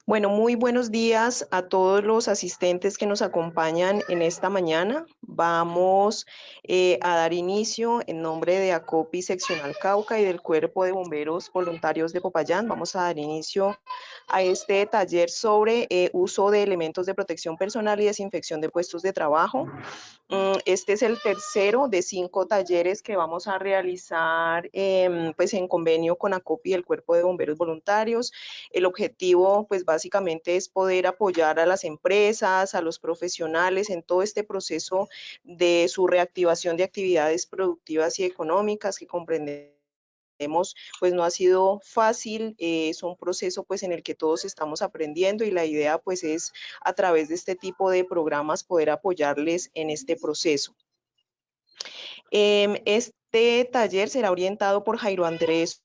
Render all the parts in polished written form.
Bueno, muy buenos días a todos los asistentes que nos acompañan en esta mañana. Vamos a dar inicio en nombre de ACOPI Seccional Cauca y del Cuerpo de Bomberos Voluntarios de Popayán. Vamos a dar inicio a este taller sobre uso de elementos de protección personal y desinfección de puestos de trabajo. Este es el tercero de 5 talleres que vamos a realizar pues en convenio con ACOPI y el Cuerpo de Bomberos Voluntarios. El objetivo pues básicamente es poder apoyar a las empresas, a los profesionales en todo este proceso de su reactivación de actividades productivas y económicas que comprendemos pues no ha sido fácil, es un proceso pues en el que todos estamos aprendiendo y la idea pues es a través de este tipo de programas poder apoyarles en este proceso. Este taller será orientado por Jairo Andrés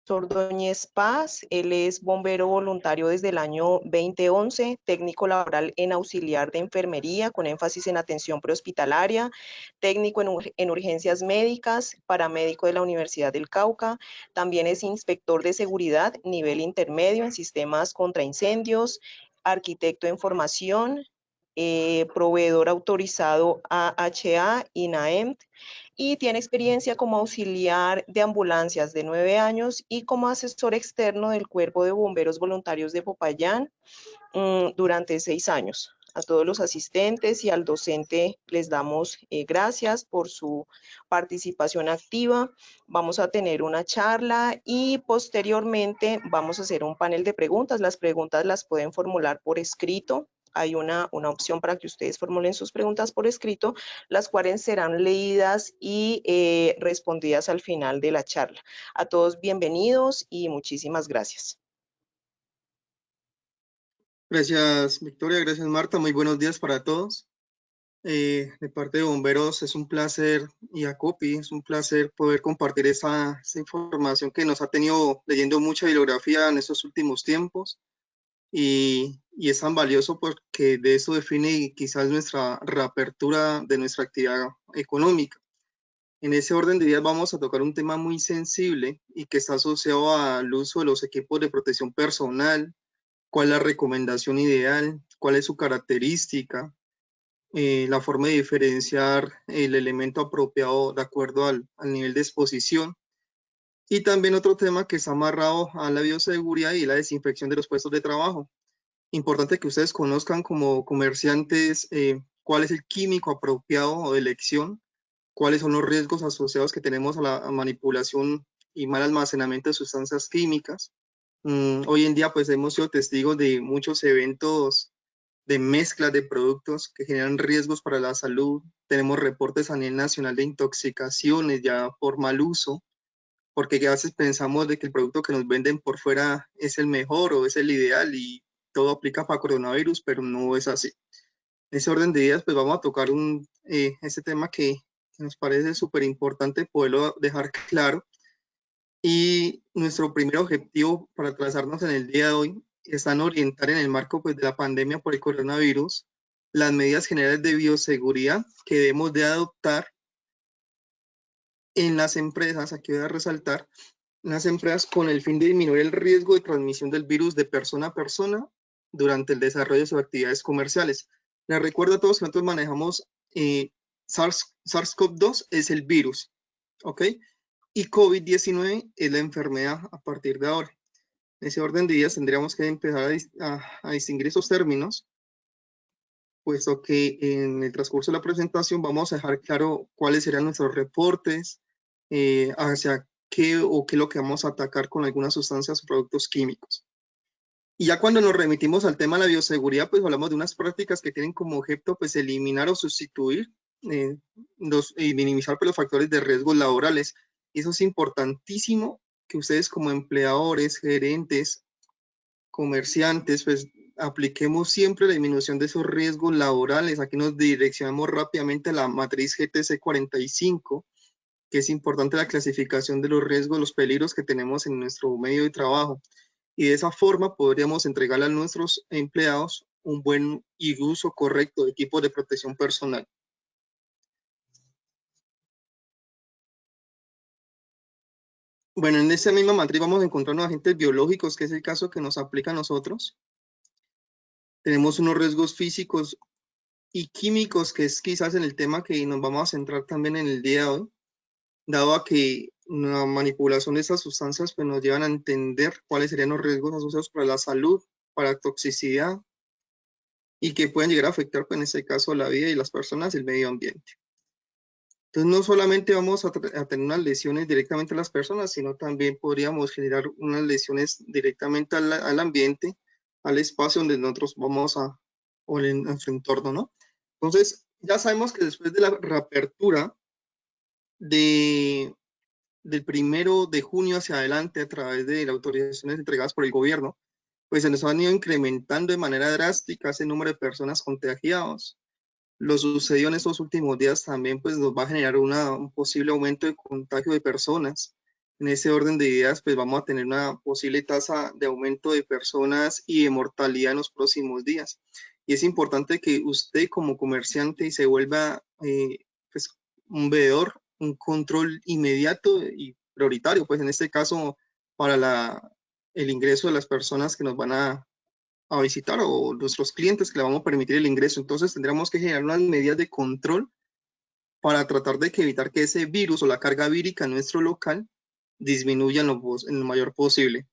Ordóñez Paz. Él es bombero voluntario desde el año 2011, técnico laboral en auxiliar de enfermería con énfasis en atención prehospitalaria, técnico en urgencias médicas, paramédico de la Universidad del Cauca. También es inspector de seguridad nivel intermedio en sistemas contra incendios, arquitecto en formación, proveedor autorizado AHA, INAEM, y tiene experiencia como auxiliar de ambulancias de 9 años y como asesor externo del Cuerpo de Bomberos Voluntarios de Popayán durante 6 años. A todos los asistentes y al docente les damos gracias por su participación activa. Vamos a tener una charla y posteriormente vamos a hacer un panel de preguntas. Las preguntas las pueden formular por escrito. Hay una opción para que ustedes formulen sus preguntas por escrito, las cuales serán leídas y respondidas al final de la charla. A todos bienvenidos y muchísimas gracias. Gracias, Victoria. Gracias, Marta. Muy buenos días para todos. De parte de Bomberos es un placer, y ACOPI es un placer poder compartir esa información que nos ha tenido leyendo mucha bibliografía en estos últimos tiempos y es tan valioso porque de eso define quizás nuestra reapertura de nuestra actividad económica. En ese orden de ideas vamos a tocar un tema muy sensible y que está asociado al uso de los equipos de protección personal, cuál es la recomendación ideal, cuál es su característica, la forma de diferenciar el elemento apropiado de acuerdo al nivel de exposición. Y también otro tema que está amarrado a la bioseguridad y la desinfección de los puestos de trabajo. Importante que ustedes conozcan como comerciantes cuál es el químico apropiado o de elección, cuáles son los riesgos asociados que tenemos a la manipulación y mal almacenamiento de sustancias químicas. Hoy en día pues hemos sido testigos de muchos eventos de mezclas de productos que generan riesgos para la salud. Tenemos reportes a nivel nacional de intoxicaciones ya por mal uso, porque a veces pensamos de que el producto que nos venden por fuera es el mejor o es el ideal y todo aplica para coronavirus, pero no es así. En ese orden de ideas, pues vamos a tocar este tema que nos parece súper importante poderlo dejar claro. Y nuestro primer objetivo para trazarnos en el día de hoy está en orientar en el marco pues, de la pandemia por el coronavirus las medidas generales de bioseguridad que debemos de adoptar en las empresas, aquí voy a resaltar, en las empresas con el fin de disminuir el riesgo de transmisión del virus de persona a persona durante el desarrollo de sus actividades comerciales. Les recuerdo a todos que nosotros manejamos SARS-CoV-2 es el virus, ¿ok? Y COVID-19 es la enfermedad a partir de ahora. En ese orden de ideas tendríamos que empezar a distinguir esos términos, puesto que en el transcurso de la presentación vamos a dejar claro cuáles serían nuestros reportes, hacia qué o qué es lo que vamos a atacar con algunas sustancias o productos químicos. Y ya cuando nos remitimos al tema de la bioseguridad, pues hablamos de unas prácticas que tienen como objeto pues eliminar o sustituir y minimizar pues, los factores de riesgo laborales. Y eso es importantísimo que ustedes como empleadores, gerentes, comerciantes, pues apliquemos siempre la disminución de esos riesgos laborales. Aquí nos direccionamos rápidamente a la matriz GTC 45, que es importante la clasificación de los riesgos, los peligros que tenemos en nuestro medio de trabajo. Y de esa forma podríamos entregarle a nuestros empleados un buen y uso correcto de equipos de protección personal. Bueno, en esta misma matriz vamos a encontrar unos agentes biológicos, que es el caso que nos aplica a nosotros. Tenemos unos riesgos físicos y químicos, que es quizás en el tema que nos vamos a centrar también en el día de hoy, dado a que la manipulación de estas sustancias pues, nos llevan a entender cuáles serían los riesgos asociados para la salud, para toxicidad y que pueden llegar a afectar, pues, en este caso, la vida y las personas y el medio ambiente. Entonces, no solamente vamos a tener unas lesiones directamente a las personas, sino también podríamos generar unas lesiones directamente al ambiente, al espacio donde nosotros vamos o en nuestro entorno, ¿no? Entonces, ya sabemos que después de la reapertura de, del 1 de junio hacia adelante, a través de las autorizaciones entregadas por el gobierno, pues se nos han ido incrementando de manera drástica ese número de personas contagiadas. Lo sucedió en estos últimos días también, pues nos va a generar un posible aumento de contagio de personas. En ese orden de ideas, pues vamos a tener una posible tasa de aumento de personas y de mortalidad en los próximos días. Y es importante que usted como comerciante se vuelva pues, un veedor, un control inmediato y prioritario, pues en este caso para el ingreso de las personas que nos van a visitar o nuestros clientes que le vamos a permitir el ingreso. Entonces tendríamos que generar unas medidas de control para tratar de evitar que ese virus o la carga vírica en nuestro local disminuya en lo mayor posible.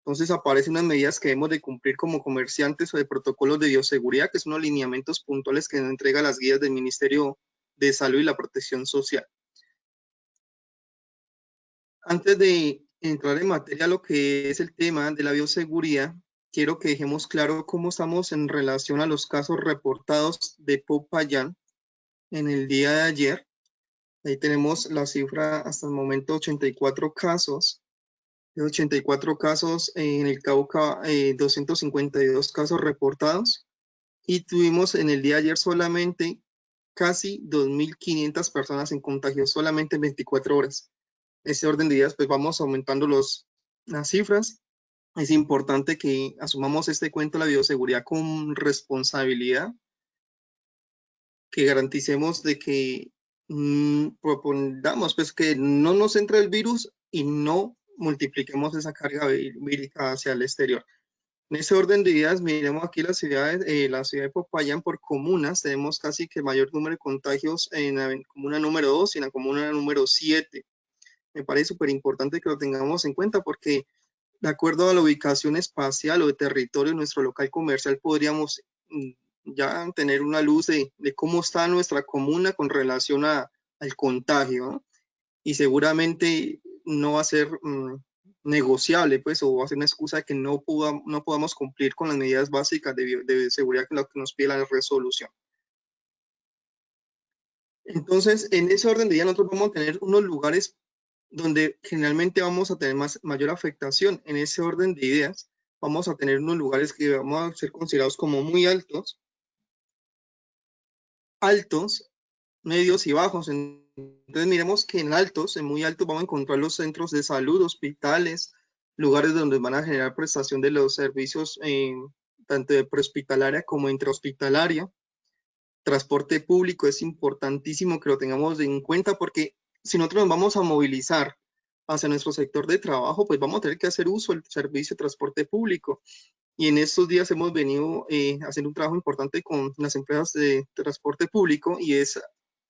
Entonces aparecen unas medidas que debemos de cumplir como comerciantes o de protocolos de bioseguridad, que son los lineamientos puntuales que nos entrega las guías del Ministerio de Salud y la Protección Social. Antes de entrar en materia lo que es el tema de la bioseguridad, quiero que dejemos claro cómo estamos en relación a los casos reportados de Popayán en el día de ayer. Ahí tenemos la cifra hasta el momento 84 casos. De 84 casos en el Cauca, 252 casos reportados. Y tuvimos en el día de ayer solamente casi 2.500 personas en contagio, solamente en 24 horas. Ese orden de días, pues vamos aumentando las cifras. Es importante que asumamos este cuento de la bioseguridad con responsabilidad, que garanticemos de que propongamos pues que no nos entre el virus y no multipliquemos esa carga vírica hacia el exterior. En ese orden de ideas, miremos aquí las ciudades, la ciudad de Popayán por comunas, tenemos casi que el mayor número de contagios en la comuna número 2 y en la comuna número 7. Me parece súper importante que lo tengamos en cuenta porque de acuerdo a la ubicación espacial o de territorio de nuestro local comercial, podríamos ya tener una luz de cómo está nuestra comuna con relación al contagio, ¿no? Y seguramente no va a ser negociable, pues, o va a ser una excusa de que no podamos cumplir con las medidas básicas de seguridad que nos pide la resolución. Entonces, en ese orden de día, nosotros vamos a tener unos lugares donde generalmente vamos a tener mayor afectación. En ese orden de ideas, vamos a tener unos lugares que vamos a ser considerados como muy altos, medios y bajos. Entonces miremos que en altos, en muy altos, vamos a encontrar los centros de salud, hospitales, lugares donde van a generar prestación de los servicios tanto de prehospitalaria como intrahospitalaria. Transporte público es importantísimo que lo tengamos en cuenta porque si nosotros nos vamos a movilizar hacia nuestro sector de trabajo, pues vamos a tener que hacer uso del servicio de transporte público. Y en estos días hemos venido haciendo un trabajo importante con las empresas de transporte público y es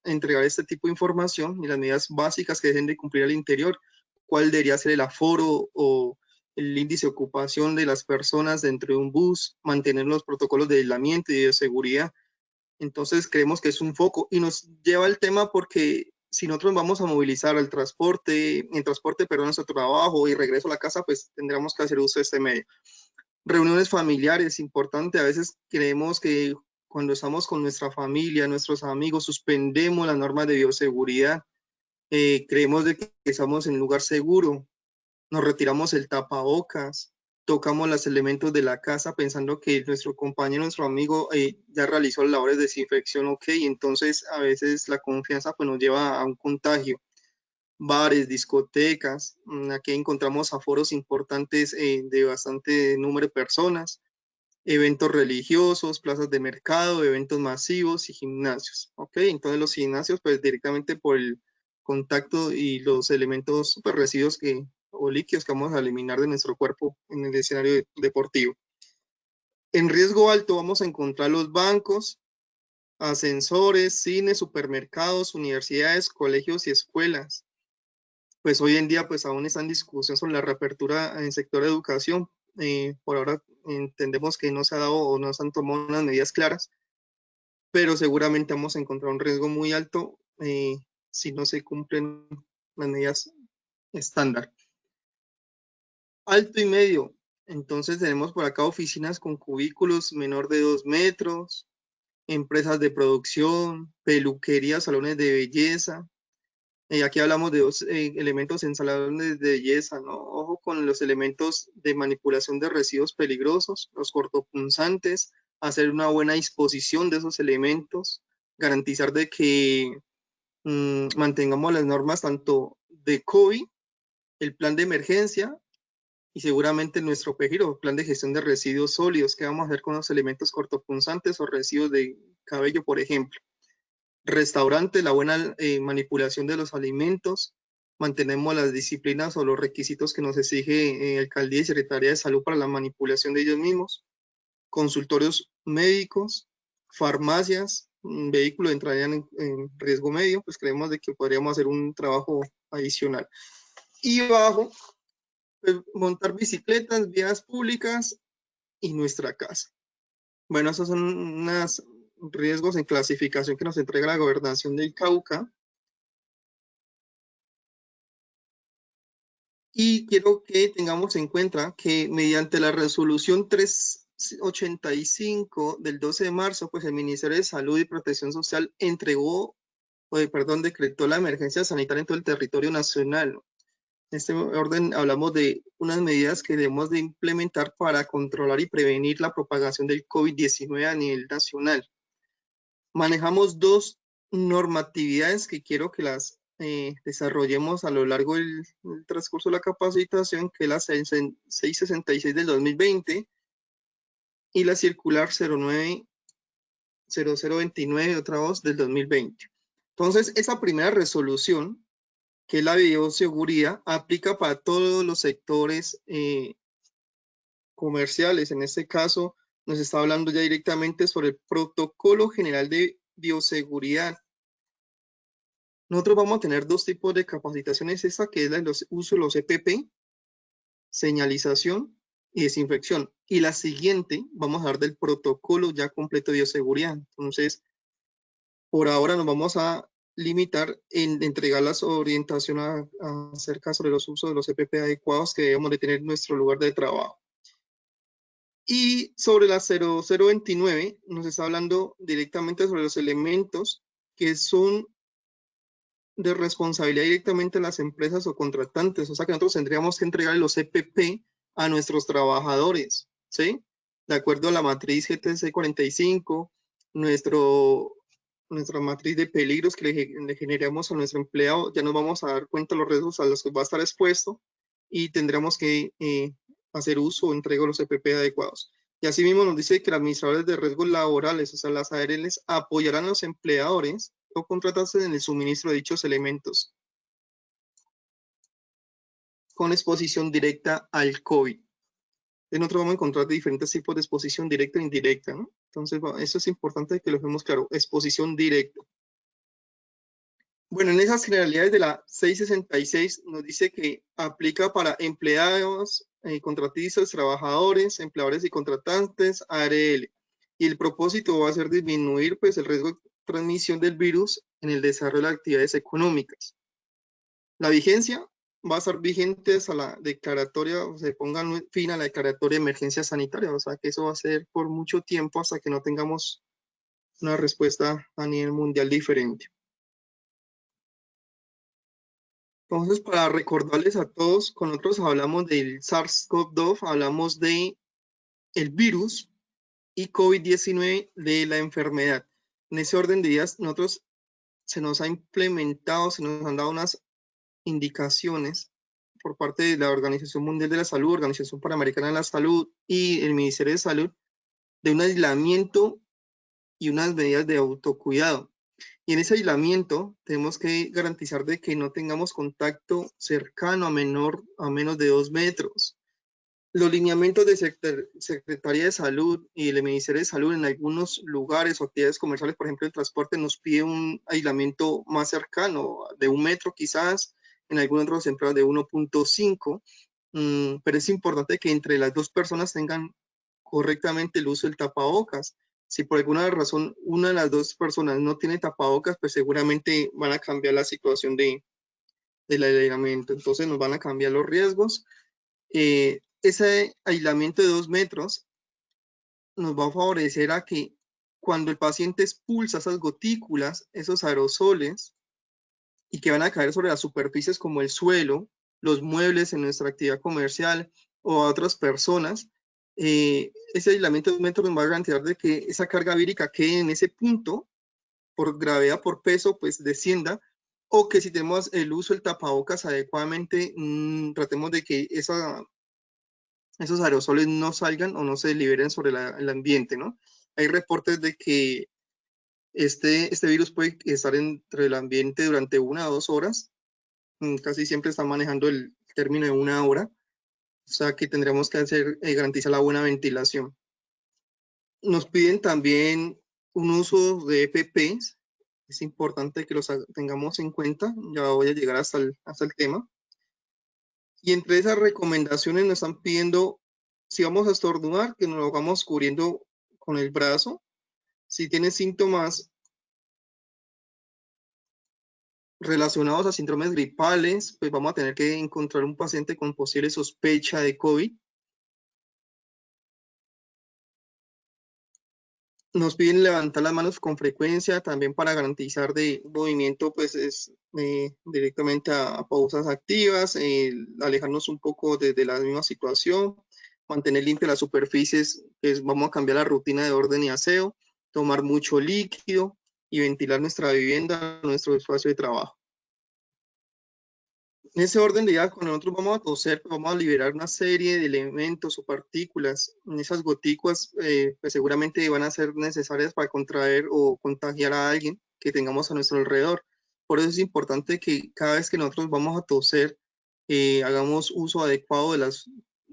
entregar este tipo de información y las medidas básicas que deben de cumplir al interior, cuál debería ser el aforo o el índice de ocupación de las personas dentro de un bus, mantener los protocolos de aislamiento y de seguridad. Entonces creemos que es un foco y nos lleva al tema porque si nosotros vamos a movilizar el transporte, perdón, nuestro trabajo y regreso a la casa, pues tendremos que hacer uso de este medio. Reuniones familiares, importante, a veces creemos que cuando estamos con nuestra familia, nuestros amigos, suspendemos las normas de bioseguridad, creemos de que estamos en un lugar seguro, nos retiramos el tapabocas, tocamos los elementos de la casa pensando que nuestro compañero, nuestro amigo ya realizó las labores de desinfección, ok, entonces a veces la confianza pues nos lleva a un contagio. Bares, discotecas, aquí encontramos aforos importantes de bastante número de personas, eventos religiosos, plazas de mercado, eventos masivos y gimnasios, ok, entonces los gimnasios pues directamente por el contacto y los elementos pues, residuos o líquidos que vamos a eliminar de nuestro cuerpo en el escenario deportivo. En riesgo alto vamos a encontrar los bancos, ascensores, cines, supermercados, universidades, colegios y escuelas. Pues hoy en día pues aún está en discusión sobre la reapertura en el sector de educación. Por ahora entendemos que no se ha dado o no se han tomado unas medidas claras, pero seguramente vamos a encontrar un riesgo muy alto si no se cumplen las medidas estándar. Alto y medio. Entonces tenemos por acá oficinas con cubículos menor de 2 metros, empresas de producción, peluquerías, salones de belleza. Aquí hablamos de dos elementos en salones de belleza, ¿no? Ojo con los elementos de manipulación de residuos peligrosos, los cortopunzantes, hacer una buena disposición de esos elementos, garantizar de que mantengamos las normas tanto de COVID, el plan de emergencia y seguramente nuestro PGIRO, plan de gestión de residuos sólidos, que vamos a hacer con los elementos cortopunzantes o residuos de cabello, por ejemplo. Restaurante, la buena manipulación de los alimentos, mantenemos las disciplinas o los requisitos que nos exige Alcaldía y Secretaría de Salud para la manipulación de ellos mismos. Consultorios médicos, farmacias, vehículos entrarían en riesgo medio, pues creemos de que podríamos hacer un trabajo adicional. Y bajo, pues, montar bicicletas, vías públicas y nuestra casa. Bueno, esos son unos riesgos en clasificación que nos entrega la Gobernación del Cauca. Y quiero que tengamos en cuenta que mediante la resolución 385 del 12 de marzo, pues el Ministerio de Salud y Protección Social decretó la emergencia sanitaria en todo el territorio nacional. En este orden hablamos de unas medidas que debemos de implementar para controlar y prevenir la propagación del COVID-19 a nivel nacional. Manejamos dos normatividades que quiero que las desarrollemos a lo largo del transcurso de la capacitación, que es la 666 del 2020 y la circular 0029, otra voz, del 2020. Entonces, esa primera resolución, que es la bioseguridad, aplica para todos los sectores comerciales. En este caso, nos está hablando ya directamente sobre el Protocolo General de Bioseguridad. Nosotros vamos a tener dos tipos de capacitaciones, esta que es la de uso de los EPP, señalización y desinfección. Y la siguiente, vamos a hablar del protocolo ya completo de bioseguridad. Entonces, por ahora nos vamos a limitar en entregar las orientaciones acerca sobre los usos de los EPP adecuados que debemos de tener en nuestro lugar de trabajo. Y sobre la 0029 nos está hablando directamente sobre los elementos que son de responsabilidad directamente a las empresas o contratantes, o sea que nosotros tendríamos que entregar los EPP a nuestros trabajadores, ¿sí? De acuerdo a la matriz GTC 45, nuestra matriz de peligros que le generamos a nuestro empleado, ya nos vamos a dar cuenta de los riesgos a los que va a estar expuesto y tendremos que hacer uso o entrega de los EPP adecuados. Y así mismo nos dice que los administradores de riesgos laborales, o sea, las ARLs, apoyarán a los empleadores o contratarse en el suministro de dichos elementos con exposición directa al COVID. Nosotros vamos a encontrar diferentes tipos de exposición directa e indirecta, ¿no? Entonces, eso es importante que lo dejemos claro, exposición directa. Bueno, en esas generalidades de la 666 nos dice que aplica para empleados, contratistas, trabajadores, empleadores y contratantes, ARL. Y el propósito va a ser disminuir pues, el riesgo de transmisión del virus en el desarrollo de actividades económicas. La vigencia va a estar vigente hasta la declaratoria, o se ponga fin a la declaratoria de emergencia sanitaria, o sea que eso va a ser por mucho tiempo hasta que no tengamos una respuesta a nivel mundial diferente. Entonces, para recordarles a todos, con nosotros hablamos del SARS-CoV-2, hablamos de el virus y COVID-19 de la enfermedad. En ese orden de ideas, nosotros se nos ha implementado, se nos han dado unas indicaciones por parte de la Organización Mundial de la Salud, Organización Panamericana de la Salud y el Ministerio de Salud de un aislamiento y unas medidas de autocuidado. Y en ese aislamiento tenemos que garantizar de que no tengamos contacto cercano a menos de 2 metros. Los lineamientos de Secretaría de Salud y del Ministerio de Salud en algunos lugares o actividades comerciales, por ejemplo, el transporte, nos pide un aislamiento más cercano, de 1 metro quizás, en algunos otros empleados de 1.5, pero es importante que entre las dos personas tengan correctamente el uso del tapabocas. Si por alguna razón una de las dos personas no tiene tapabocas, pues seguramente van a cambiar la situación del aislamiento. Entonces nos van a cambiar los riesgos. Ese aislamiento de 2 metros nos va a favorecer a que cuando el paciente expulsa esas gotículas, esos aerosoles, y que van a caer sobre las superficies como el suelo, los muebles en nuestra actividad comercial o a otras personas, ese aislamiento de 2 metros nos va a garantizar de que esa carga vírica quede en ese punto, por gravedad, por peso, pues descienda, o que si tenemos el uso del tapabocas adecuadamente, tratemos de que esos aerosoles no salgan o no se liberen sobre el ambiente, ¿no? Hay reportes de que este virus puede estar entre el ambiente durante 1 a 2 horas. Casi siempre está manejando el término de 1 hora, o sea que tendremos que garantizar la buena ventilación. Nos piden también un uso de EPPs, es importante que los tengamos en cuenta, ya voy a llegar hasta el tema. Y entre esas recomendaciones nos están pidiendo, si vamos a estornudar, que nos lo hagamos cubriendo con el brazo. Si tiene síntomas relacionados a síndromes gripales, pues vamos a tener que encontrar un paciente con posible sospecha de COVID. Nos piden levantar las manos con frecuencia también para garantizar de movimiento, pues es directamente a pausas activas, alejarnos un poco de la misma situación, mantener limpias las superficies, pues vamos a cambiar la rutina de orden y aseo, tomar mucho líquido y ventilar nuestra vivienda, nuestro espacio de trabajo. En ese orden de ideas, cuando nosotros vamos a toser, vamos a liberar una serie de elementos o partículas. Esas gotículas pues seguramente van a ser necesarias para contraer o contagiar a alguien que tengamos a nuestro alrededor. Por eso es importante que cada vez que nosotros vamos a toser, hagamos uso adecuado de las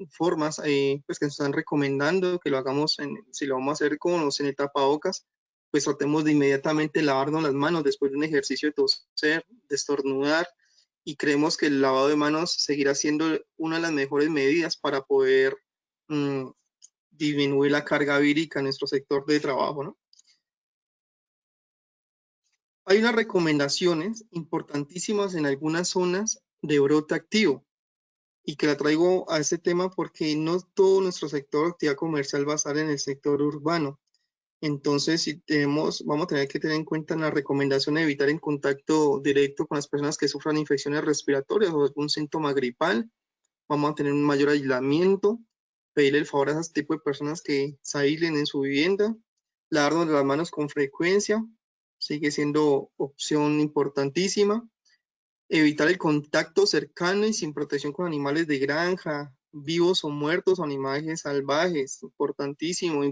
formas pues que nos están recomendando, que lo hagamos, si lo vamos a hacer en el tapabocas, pues tratemos de inmediatamente lavarnos las manos después de un ejercicio de toser, de estornudar, y creemos que el lavado de manos seguirá siendo una de las mejores medidas para poder disminuir la carga vírica en nuestro sector de trabajo, ¿no? Hay unas recomendaciones importantísimas en algunas zonas de brote activo y que la traigo a este tema porque no todo nuestro sector de actividad comercial va a estar en el sector urbano. Entonces, vamos a tener que tener en cuenta la recomendación de evitar en contacto directo con las personas que sufran infecciones respiratorias o algún síntoma gripal. Vamos a tener un mayor aislamiento, pedirle el favor a ese tipo de personas que se aíslen en su vivienda, lavarnos las manos con frecuencia, sigue siendo opción importantísima, evitar el contacto cercano y sin protección con animales de granja, vivos o muertos o animales salvajes, importantísimo,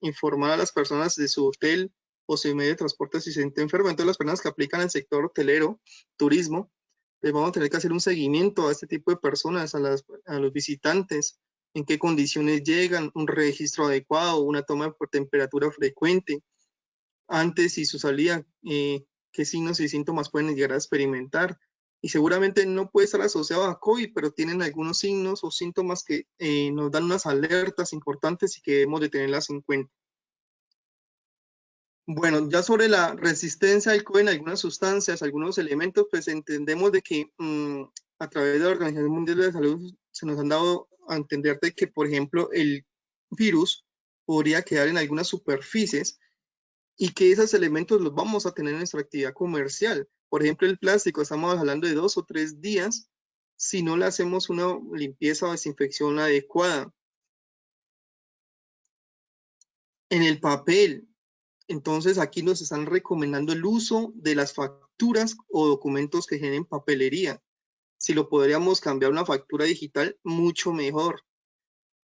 informar a las personas de su hotel o su medio de transporte si se siente enfermo. Entonces las personas que aplican al sector hotelero, turismo, pues vamos a tener que hacer un seguimiento a este tipo de personas, a los visitantes, en qué condiciones llegan, un registro adecuado, una toma por temperatura frecuente, antes y su salida, qué signos y síntomas pueden llegar a experimentar. Y seguramente no puede estar asociado a COVID, pero tienen algunos signos o síntomas que nos dan unas alertas importantes y que debemos de tenerlas en cuenta. Bueno, ya sobre la resistencia al COVID en algunas sustancias, algunos elementos, pues entendemos de que a través de la Organización Mundial de la Salud se nos han dado a entender de que, por ejemplo, el virus podría quedar en algunas superficies y que esos elementos los vamos a tener en nuestra actividad comercial. Por ejemplo, el plástico, estamos hablando de 2 o 3 días si no le hacemos una limpieza o desinfección adecuada. En el papel, entonces aquí nos están recomendando el uso de las facturas o documentos que generen papelería. Si lo podríamos cambiar a una factura digital, mucho mejor.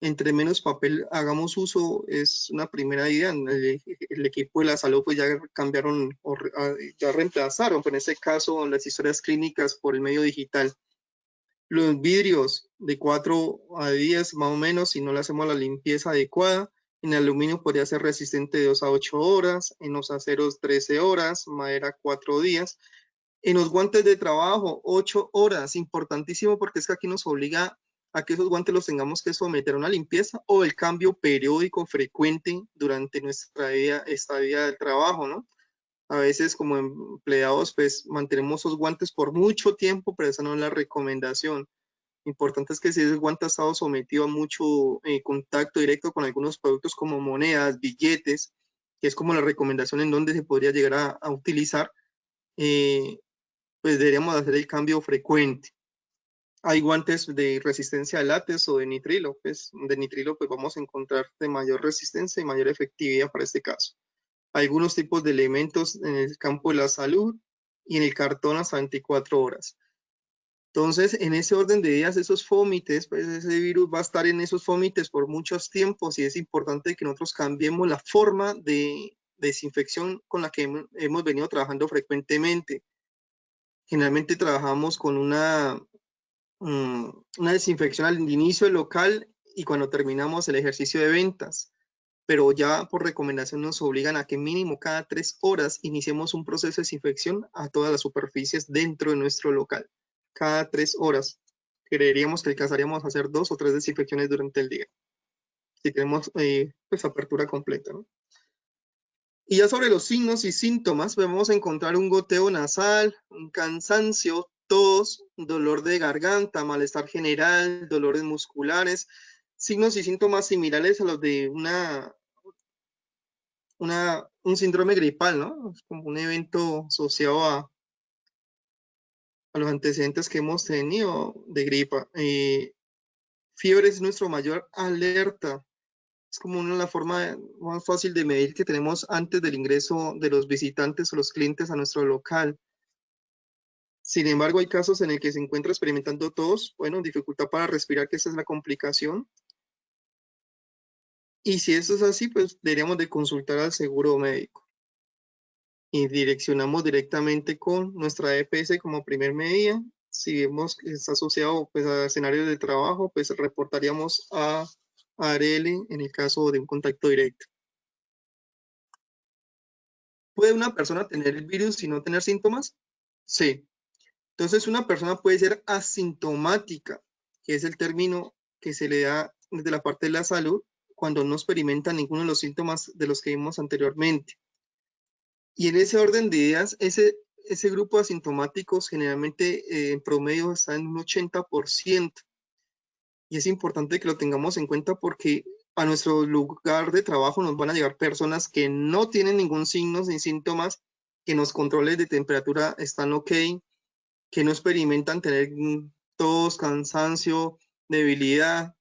Entre menos papel hagamos uso es una primera idea. El equipo de la salud pues ya cambiaron o ya reemplazaron, pero en este caso las historias clínicas por el medio digital. Los vidrios de 4 a 10 más o menos, si no le hacemos la limpieza adecuada. En aluminio podría ser resistente de 2 a 8 horas, en los aceros 13 horas, madera 4 días. En los guantes de trabajo 8 horas, importantísimo porque es que aquí nos obliga a que esos guantes los tengamos que someter a una limpieza o el cambio periódico frecuente durante nuestra estadía del trabajo, ¿no? A veces como empleados pues mantenemos esos guantes por mucho tiempo, pero esa no es la recomendación. Importante es que si ese guante ha estado sometido a mucho contacto directo con algunos productos como monedas, billetes, que es como la recomendación en donde se podría llegar a utilizar, pues deberíamos hacer el cambio frecuente. Hay guantes de resistencia a látex o de nitrilo, pues de nitrilo pues vamos a encontrar de mayor resistencia y mayor efectividad para este caso. Algunos tipos de elementos en el campo de la salud y en el cartón hasta 24 horas. Entonces, en ese orden de días, esos fómites, pues ese virus va a estar en esos fómites por muchos tiempos y es importante que nosotros cambiemos la forma de desinfección con la que hemos venido trabajando frecuentemente. Generalmente trabajamos con una desinfección al inicio del local y cuando terminamos el ejercicio de ventas, pero ya por recomendación nos obligan a que mínimo cada 3 horas iniciemos un proceso de desinfección a todas las superficies dentro de nuestro local. Cada 3 horas. Creeríamos que alcanzaríamos a hacer 2 o 3 desinfecciones durante el día, si tenemos pues apertura completa, ¿no? Y ya sobre los signos y síntomas, pues vamos a encontrar un goteo nasal, un cansancio, tos, dolor de garganta, malestar general, dolores musculares, signos y síntomas similares a los de un síndrome gripal, ¿no? Es como un evento asociado a los antecedentes que hemos tenido de gripa. Fiebre es nuestro mayor alerta. Es como la forma más fácil de medir que tenemos antes del ingreso de los visitantes o los clientes a nuestro local. Sin embargo, hay casos en el que se encuentra experimentando tos, bueno, dificultad para respirar, que esa es la complicación. Y si eso es así, pues deberíamos de consultar al seguro médico. Y direccionamos directamente con nuestra EPS como primer medida. Si vemos que está asociado pues, a escenarios de trabajo, pues reportaríamos a ARL en el caso de un contacto directo. ¿Puede una persona tener el virus y no tener síntomas? Sí. Entonces, una persona puede ser asintomática, que es el término que se le da desde la parte de la salud cuando no experimenta ninguno de los síntomas de los que vimos anteriormente. Y en ese orden de ideas, ese grupo de asintomáticos generalmente en promedio está en un 80%. Y es importante que lo tengamos en cuenta porque a nuestro lugar de trabajo nos van a llegar personas que no tienen ningún signo ni síntomas, que los controles de temperatura están ok, que no experimentan tener tos, cansancio, debilidad,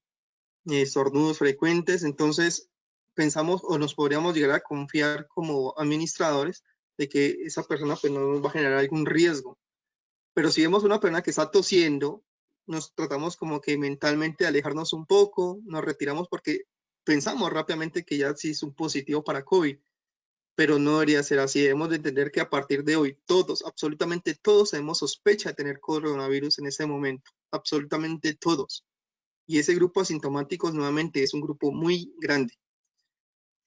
estornudos frecuentes. Entonces, pensamos o nos podríamos llegar a confiar como administradores de que esa persona pues, no nos va a generar algún riesgo. Pero si vemos una persona que está tosiendo, nos tratamos como que mentalmente de alejarnos un poco, nos retiramos porque pensamos rápidamente que ya sí es un positivo para COVID, pero no debería ser así. Debemos de entender que a partir de hoy todos, absolutamente todos, tenemos sospecha de tener coronavirus en ese momento, absolutamente todos. Y ese grupo asintomáticos nuevamente es un grupo muy grande.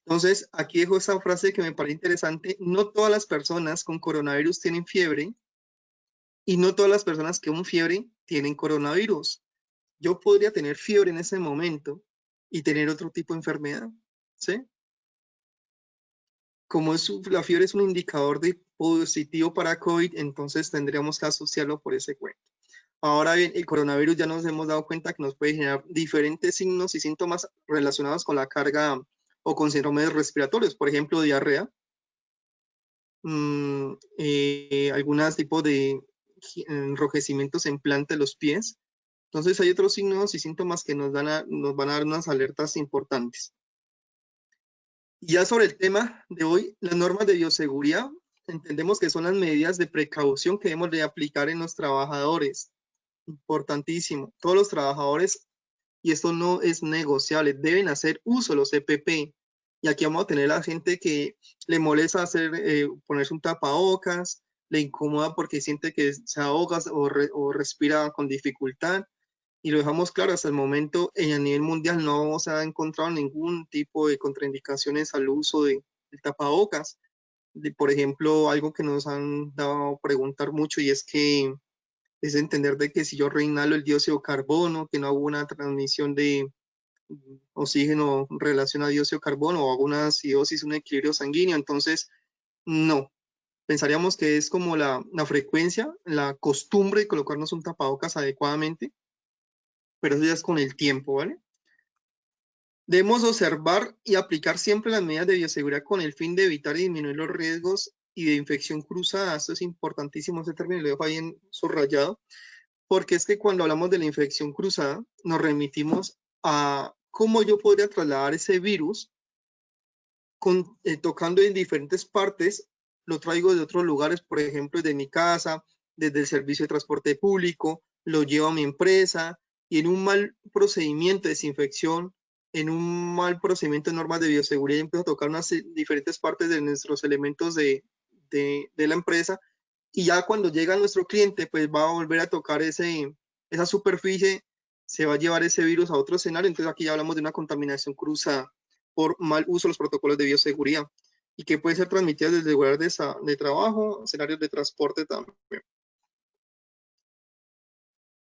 Entonces, aquí dejo esa frase que me parece interesante. No todas las personas con coronavirus tienen fiebre y no todas las personas que con fiebre tienen coronavirus. Yo podría tener fiebre en ese momento y tener otro tipo de enfermedad, ¿sí? Como la fiebre es un indicador de positivo para COVID, entonces tendríamos que asociarlo por ese cuento. Ahora bien, el coronavirus ya nos hemos dado cuenta que nos puede generar diferentes signos y síntomas relacionados con la carga o con síndromes respiratorios, por ejemplo, diarrea, algunos tipos de enrojecimientos en planta de los pies. Entonces hay otros signos y síntomas que nos van a dar unas alertas importantes. Y ya sobre el tema de hoy, las normas de bioseguridad, entendemos que son las medidas de precaución que debemos de aplicar en los trabajadores. Importantísimo. Todos los trabajadores, y esto no es negociable, deben hacer uso de los EPP. Y aquí vamos a tener a la gente que le molesta ponerse un tapabocas, le incomoda porque siente que se ahoga o respira con dificultad. Y lo dejamos claro, hasta el momento a nivel mundial no se ha encontrado ningún tipo de contraindicaciones al uso del tapabocas. Por ejemplo, algo que nos han dado a preguntar mucho y es que es entender de que si yo reinhalo el dióxido de carbono, que no hago una transmisión de oxígeno en relación a dióxido de carbono o hago una acidosis, un equilibrio sanguíneo, entonces no. Pensaríamos que es como la frecuencia, la costumbre de colocarnos un tapabocas adecuadamente, pero eso ya es con el tiempo, ¿vale? Debemos observar y aplicar siempre las medidas de bioseguridad con el fin de evitar y disminuir los riesgos y de infección cruzada. Esto es importantísimo, ese término lo dejo ahí en subrayado, porque es que cuando hablamos de la infección cruzada, nos remitimos a cómo yo podría trasladar ese virus tocando en diferentes partes, lo traigo de otros lugares, por ejemplo, desde mi casa, desde el servicio de transporte público, lo llevo a mi empresa y en un mal procedimiento de desinfección, en un mal procedimiento de normas de bioseguridad, empiezo a tocar unas diferentes partes de nuestros elementos de la empresa y ya cuando llega nuestro cliente, pues va a volver a tocar esa superficie, se va a llevar ese virus a otro escenario, entonces aquí ya hablamos de una contaminación cruzada por mal uso de los protocolos de bioseguridad y que puede ser transmitida desde lugares de trabajo, escenarios de transporte también.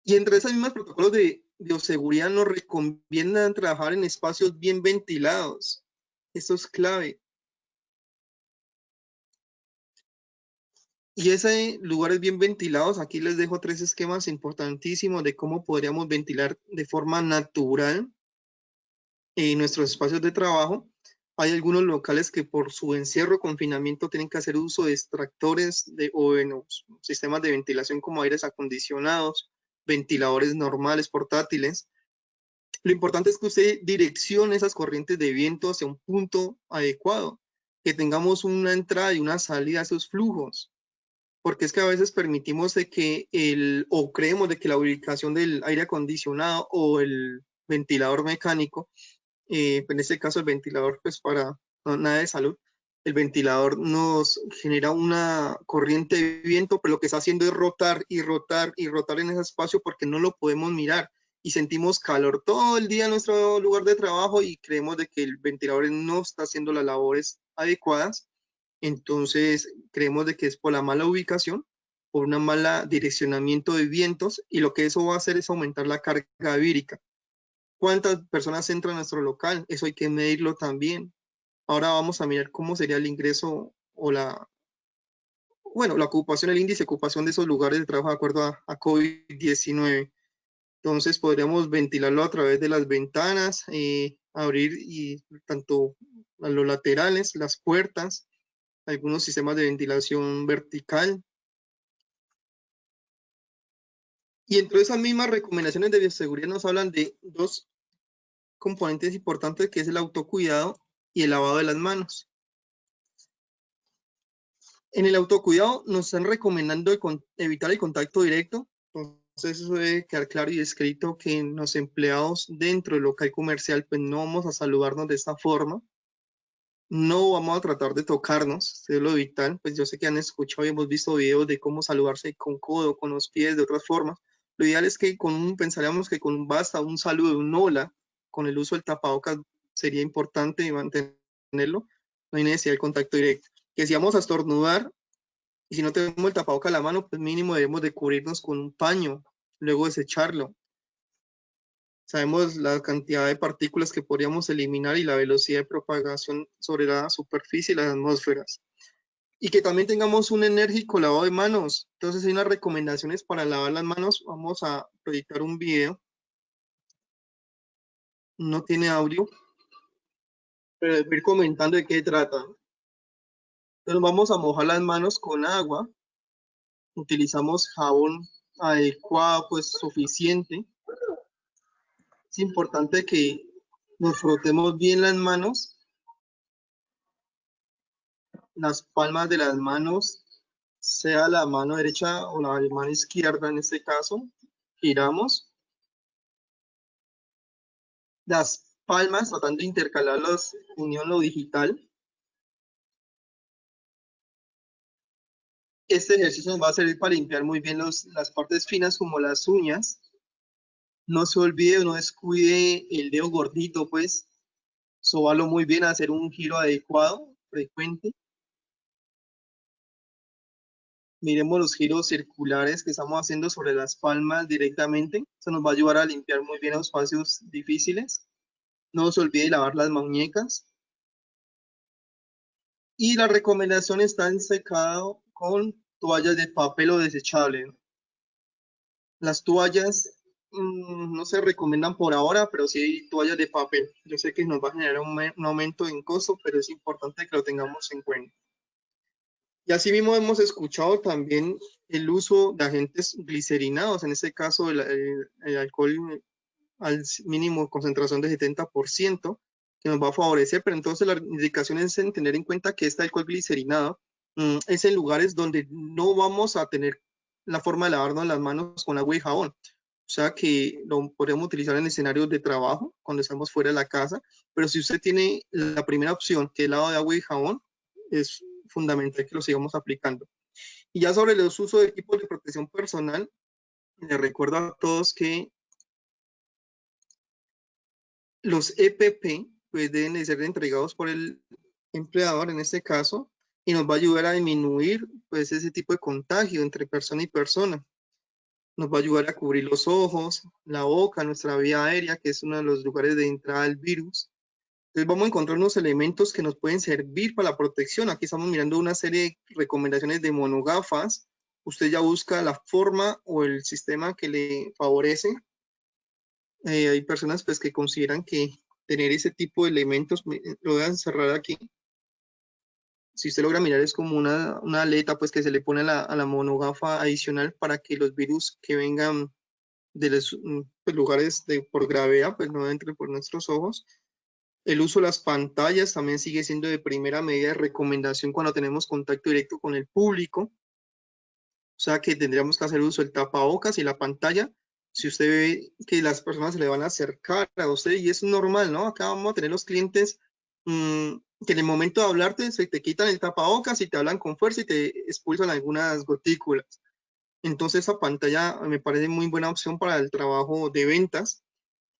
Y entre esos mismos protocolos de bioseguridad nos recomiendan trabajar en espacios bien ventilados. Esto es clave. Y ese lugares bien ventilados, aquí les dejo 3 esquemas importantísimos de cómo podríamos ventilar de forma natural en nuestros espacios de trabajo. Hay algunos locales que por su encierro, confinamiento, tienen que hacer uso de extractores o sistemas de ventilación como aires acondicionados, ventiladores normales, portátiles. Lo importante es que usted direccione esas corrientes de viento hacia un punto adecuado, que tengamos una entrada y una salida a esos flujos, porque es que a veces permitimos de que o creemos de que la ubicación del aire acondicionado o el ventilador mecánico, en este caso el ventilador, pues para nada de salud, el ventilador nos genera una corriente de viento, pero lo que está haciendo es rotar y rotar y rotar en ese espacio porque no lo podemos mirar y sentimos calor todo el día en nuestro lugar de trabajo y creemos de que el ventilador no está haciendo las labores adecuadas. Entonces creemos de que es por la mala ubicación, por una mala direccionamiento de vientos y lo que eso va a hacer es aumentar la carga vírica. ¿Cuántas personas entran a nuestro local? Eso hay que medirlo también. Ahora vamos a mirar cómo sería el ingreso o la ocupación, el índice de ocupación de esos lugares de trabajo de acuerdo a COVID-19. Entonces podríamos ventilarlo a través de las ventanas, abrir tanto a los laterales, las puertas, algunos sistemas de ventilación vertical. Y entre esas mismas recomendaciones de bioseguridad nos hablan de 2 componentes importantes, que es el autocuidado y el lavado de las manos. En el autocuidado nos están recomendando evitar el contacto directo. Entonces eso debe quedar claro y escrito que los empleados dentro del local comercial pues no vamos a saludarnos de esta forma. No vamos a tratar de tocarnos, es lo vital. Pues yo sé que han escuchado y hemos visto videos de cómo saludarse con codo, con los pies, de otras formas. Lo ideal es que pensaríamos que con basta un saludo, un hola, con el uso del tapabocas sería importante mantenerlo. No hay necesidad de contacto directo. Que si vamos a estornudar y si no tenemos el tapabocas a la mano, pues mínimo debemos de cubrirnos con un paño, luego desecharlo. Sabemos la cantidad de partículas que podríamos eliminar y la velocidad de propagación sobre la superficie y las atmósferas. Y que también tengamos un enérgico lavado de manos. Entonces hay unas recomendaciones para lavar las manos. Vamos a proyectar un video. No tiene audio, pero voy a ir comentando de qué trata. Entonces vamos a mojar las manos con agua. Utilizamos jabón adecuado, pues suficiente. Es importante que nos frotemos bien las manos, las palmas de las manos, sea la mano derecha o la mano izquierda en este caso. Giramos las palmas tratando de intercalarlas unión lo digital. Este ejercicio nos va a servir para limpiar muy bien las partes finas como las uñas. No se olvide, no descuide el dedo gordito, pues, sóbalo muy bien, hacer un giro adecuado, frecuente. Miremos los giros circulares que estamos haciendo sobre las palmas directamente. Eso nos va a ayudar a limpiar muy bien los espacios difíciles. No se olvide lavar las muñecas. Y la recomendación está en secado con toallas de papel o desechable. Las toallas no se recomiendan por ahora, pero sí hay toallas de papel. Yo sé que nos va a generar un aumento en costo, pero es importante que lo tengamos en cuenta. Y así mismo hemos escuchado también el uso de agentes glicerinados, en este caso el alcohol al mínimo concentración de 70%, que nos va a favorecer, pero entonces la indicación es en tener en cuenta que este alcohol glicerinado es en lugares donde no vamos a tener la forma de lavarnos las manos con agua y jabón. O sea que lo podemos utilizar en escenarios de trabajo, cuando estamos fuera de la casa, pero si usted tiene la primera opción, que es el lavado de agua y jabón, es fundamental que lo sigamos aplicando. Y ya sobre los usos de equipos de protección personal, les recuerdo a todos que los EPP pues, deben de ser entregados por el empleador en este caso y nos va a ayudar a disminuir pues, ese tipo de contagio entre persona y persona. Nos va a ayudar a cubrir los ojos, la boca, nuestra vía aérea, que es uno de los lugares de entrada del virus. Entonces vamos a encontrar unos elementos que nos pueden servir para la protección. Aquí estamos mirando una serie de recomendaciones de monogafas. Usted ya busca la forma o el sistema que le favorece. Hay personas pues, que consideran que tener ese tipo de elementos, lo voy a cerrar aquí. Si usted logra mirar, es como una aleta pues, que se le pone a la monogafa adicional para que los virus que vengan de los pues, lugares por gravedad pues, no entren por nuestros ojos. El uso de las pantallas también sigue siendo de primera medida de recomendación cuando tenemos contacto directo con el público. O sea que tendríamos que hacer uso del tapabocas y la pantalla. Si usted ve que las personas se le van a acercar a usted, y es normal, ¿no? Acá vamos a tener los clientes que en el momento de hablarte se te quitan el tapabocas y te hablan con fuerza y te expulsan algunas gotículas. Entonces esa pantalla me parece muy buena opción para el trabajo de ventas.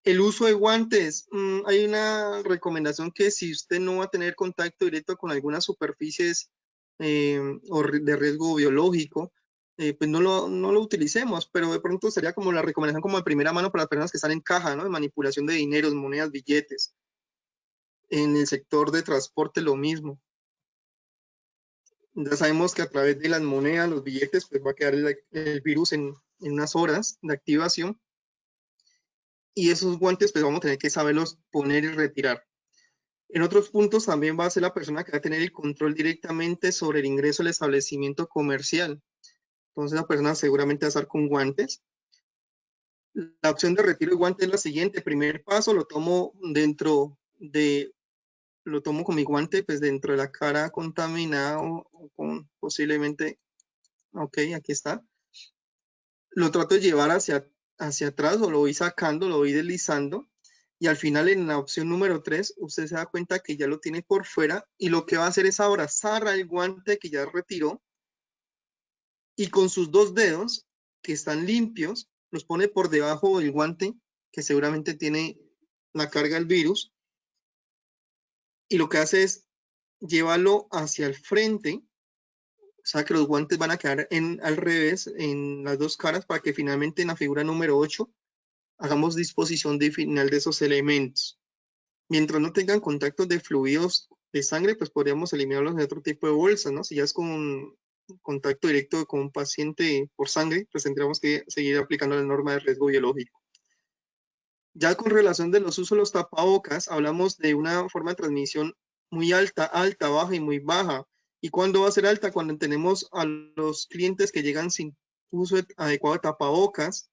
El uso de guantes, hay una recomendación que si usted no va a tener contacto directo con algunas superficies o de riesgo biológico, pues no lo utilicemos, pero de pronto sería como la recomendación como de primera mano para las personas que están en caja, ¿no? De manipulación de dineros, monedas, billetes. En el sector de transporte lo mismo. Ya sabemos que a través de las monedas, los billetes, pues va a quedar el virus en unas horas de activación. Y esos guantes pues vamos a tener que saberlos poner y retirar. En otros puntos también va a ser la persona que va a tener el control directamente sobre el ingreso al establecimiento comercial. Entonces la persona seguramente va a estar con guantes. La opción de retiro de guantes es la siguiente. Primer paso, lo tomo con mi guante pues dentro de la cara contaminada o con posiblemente, ok, aquí está. Lo trato de llevar hacia atrás o lo voy sacando, lo voy deslizando. Y al final en la opción número 3, usted se da cuenta que ya lo tiene por fuera y lo que va a hacer es abrazar al guante que ya retiró y con sus dos dedos que están limpios, los pone por debajo del guante que seguramente tiene la carga del virus y lo que hace es llevarlo hacia el frente, o sea que los guantes van a quedar al revés en las dos caras para que finalmente en la figura número 8 hagamos disposición de final de esos elementos. Mientras no tengan contactos de fluidos de sangre, pues podríamos eliminarlos de otro tipo de bolsas, ¿no? Si ya es con contacto directo con un paciente por sangre, pues tendríamos que seguir aplicando la norma de riesgo biológico. Ya con relación de los usos de los tapabocas, hablamos de una forma de transmisión muy alta, baja y muy baja. ¿Y cuándo va a ser alta? Cuando tenemos a los clientes que llegan sin uso adecuado de tapabocas,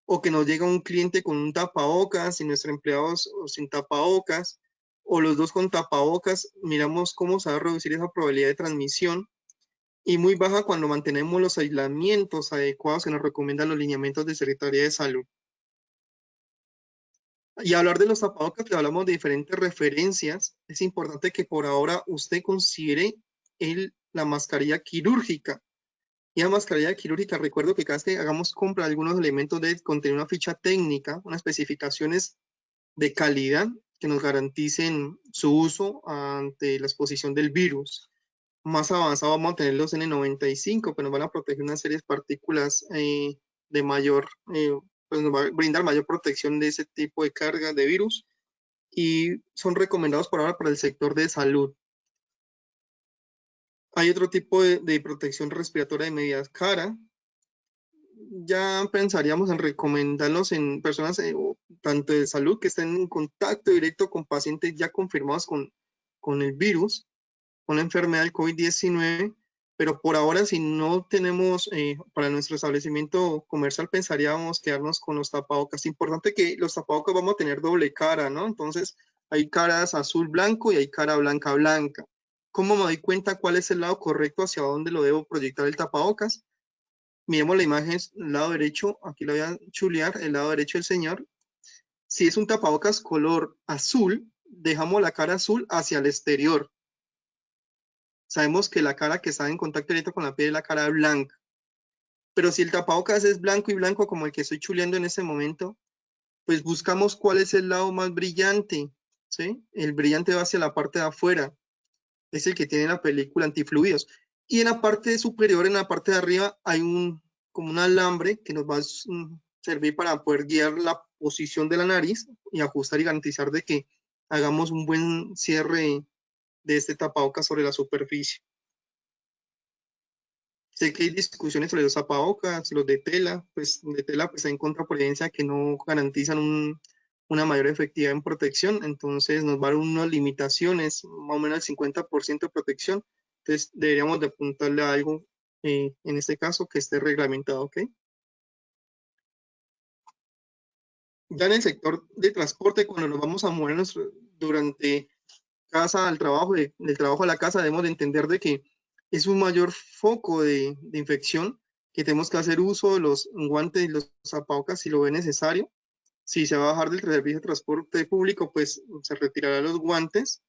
o que nos llega un cliente con un tapabocas y nuestro empleado sin tapabocas, o los dos con tapabocas, miramos cómo se va a reducir esa probabilidad de transmisión, y muy baja cuando mantenemos los aislamientos adecuados que nos recomiendan los lineamientos de Secretaría de Salud. Y hablar de los tapabocas, que hablamos de diferentes referencias, es importante que por ahora usted considere la mascarilla quirúrgica. Y la mascarilla quirúrgica, recuerdo que cada vez que hagamos compra, algunos elementos deben contener una ficha técnica, unas especificaciones de calidad que nos garanticen su uso ante la exposición del virus. Más avanzado vamos a tener los N95, que nos van a proteger una serie de partículas de mayor, pues nos va a brindar mayor protección de ese tipo de carga de virus y son recomendados por ahora para el sector de salud. Hay otro tipo de protección respiratoria de media cara. Ya pensaríamos en recomendarlos en personas tanto de salud que estén en contacto directo con pacientes ya confirmados con el virus, con la enfermedad del COVID-19, pero por ahora si no tenemos para nuestro establecimiento comercial pensaríamos quedarnos con los tapabocas. Importante que los tapabocas vamos a tener doble cara, ¿no? Entonces hay caras azul-blanco y hay cara blanca-blanca. ¿Cómo me doy cuenta cuál es el lado correcto hacia dónde lo debo proyectar el tapabocas? Miremos la imagen, el lado derecho, aquí lo voy a chulear, el lado derecho del señor. Si es un tapabocas color azul, dejamos la cara azul hacia el exterior. Sabemos que la cara que está en contacto directo con la piel es la cara blanca. Pero si el tapabocas es blanco y blanco como el que estoy chuleando en este momento, pues buscamos cuál es el lado más brillante, ¿sí? El brillante va hacia la parte de afuera, es el que tiene la película antifluidos. Y en la parte superior, en la parte de arriba, hay como un alambre que nos va a servir para poder guiar la posición de la nariz y ajustar y garantizar de que hagamos un buen cierre de este tapabocas sobre la superficie. Sé que hay discusiones sobre los tapabocas, los de tela, pues hay contraprovidencia que no garantizan una mayor efectividad en protección, entonces nos va a dar unas limitaciones, más o menos el 50% de protección, entonces deberíamos de apuntarle a algo, en este caso, que esté reglamentado, ¿ok? Ya en el sector de transporte, cuando nos vamos a movernos durante casa al trabajo, del trabajo a la casa, debemos de entender de que es un mayor foco de infección, que tenemos que hacer uso de los guantes y los tapabocas si lo ve necesario. Si se va a bajar del servicio de transporte público, pues se retirará los guantes.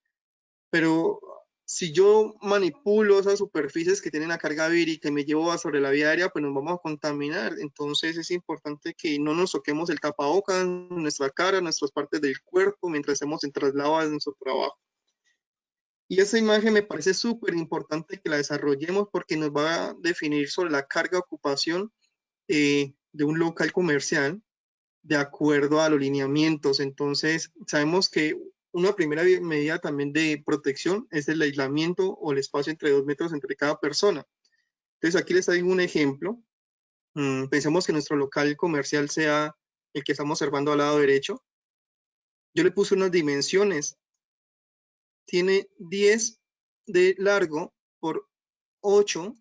Pero si yo manipulo esas superficies que tienen la carga vírica y me llevo sobre la vía aérea, pues nos vamos a contaminar. Entonces es importante que no nos toquemos el tapabocas, nuestra cara, nuestras partes del cuerpo, mientras estemos en traslado a nuestro trabajo. Y esa imagen me parece súper importante que la desarrollemos porque nos va a definir sobre la carga de ocupación de un local comercial de acuerdo a los lineamientos. Entonces, sabemos que una primera medida también de protección es el aislamiento o el espacio entre 2 metros entre cada persona. Entonces, aquí les traigo un ejemplo. Pensemos que nuestro local comercial sea el que estamos observando al lado derecho. Yo le puse unas dimensiones. Tiene 10 de largo por 8,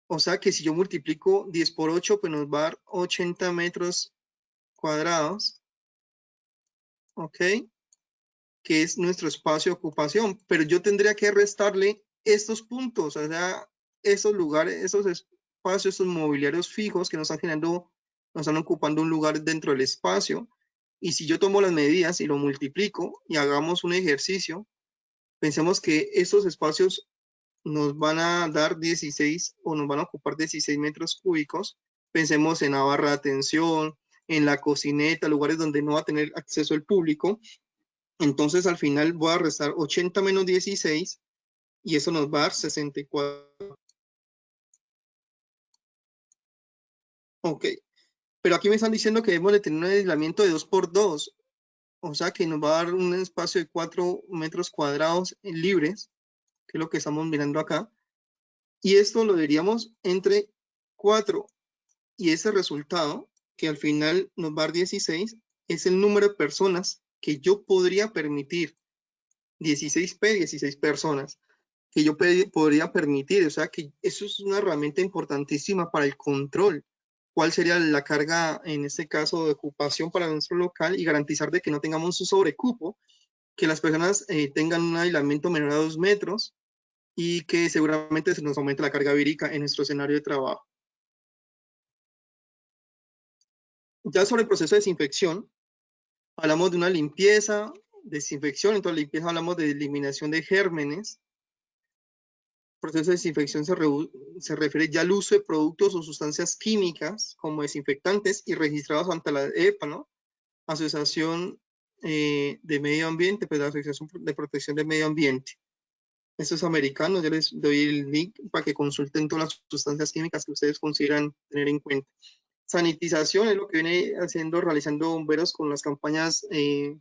o sea que si yo multiplico 10 por 8, pues nos va a dar 80 metros cuadrados, ¿ok? Que es nuestro espacio de ocupación, pero yo tendría que restarle estos puntos, o sea, esos lugares, esos espacios, esos mobiliarios fijos que nos están generando, nos están ocupando un lugar dentro del espacio, y si yo tomo las medidas y lo multiplico y hagamos un ejercicio, pensemos que estos espacios nos van a dar 16 o nos van a ocupar 16 metros cúbicos. Pensemos en la barra de atención, en la cocineta, lugares donde no va a tener acceso el público. Entonces al final voy a restar 80 menos 16 y eso nos va a dar 64. Ok, pero aquí me están diciendo que debemos de tener un aislamiento de 2 por 2, o sea que nos va a dar un espacio de 4 metros cuadrados libres, que es lo que estamos mirando acá. Y esto lo diríamos entre 4. Y ese resultado, que al final nos va a dar 16, es el número de personas que yo podría permitir. 16P, 16 personas que yo podría permitir. O sea que eso es una herramienta importantísima para el control. ¿Cuál sería la carga, en este caso, de ocupación para nuestro local y garantizar de que no tengamos un sobrecupo, que las personas tengan un aislamiento menor a 2 metros y que seguramente se nos aumente la carga vírica en nuestro escenario de trabajo? Ya sobre el proceso de desinfección, hablamos de una limpieza, desinfección, entonces limpieza hablamos de eliminación de gérmenes, proceso de desinfección se refiere ya al uso de productos o sustancias químicas como desinfectantes y registrados ante la EPA, ¿no? Asociación de Medio Ambiente, pues la Asociación de Protección del Medio Ambiente. Estos americanos, yo les doy el link para que consulten todas las sustancias químicas que ustedes consideran tener en cuenta. Sanitización es lo que viene realizando bomberos con las campañas de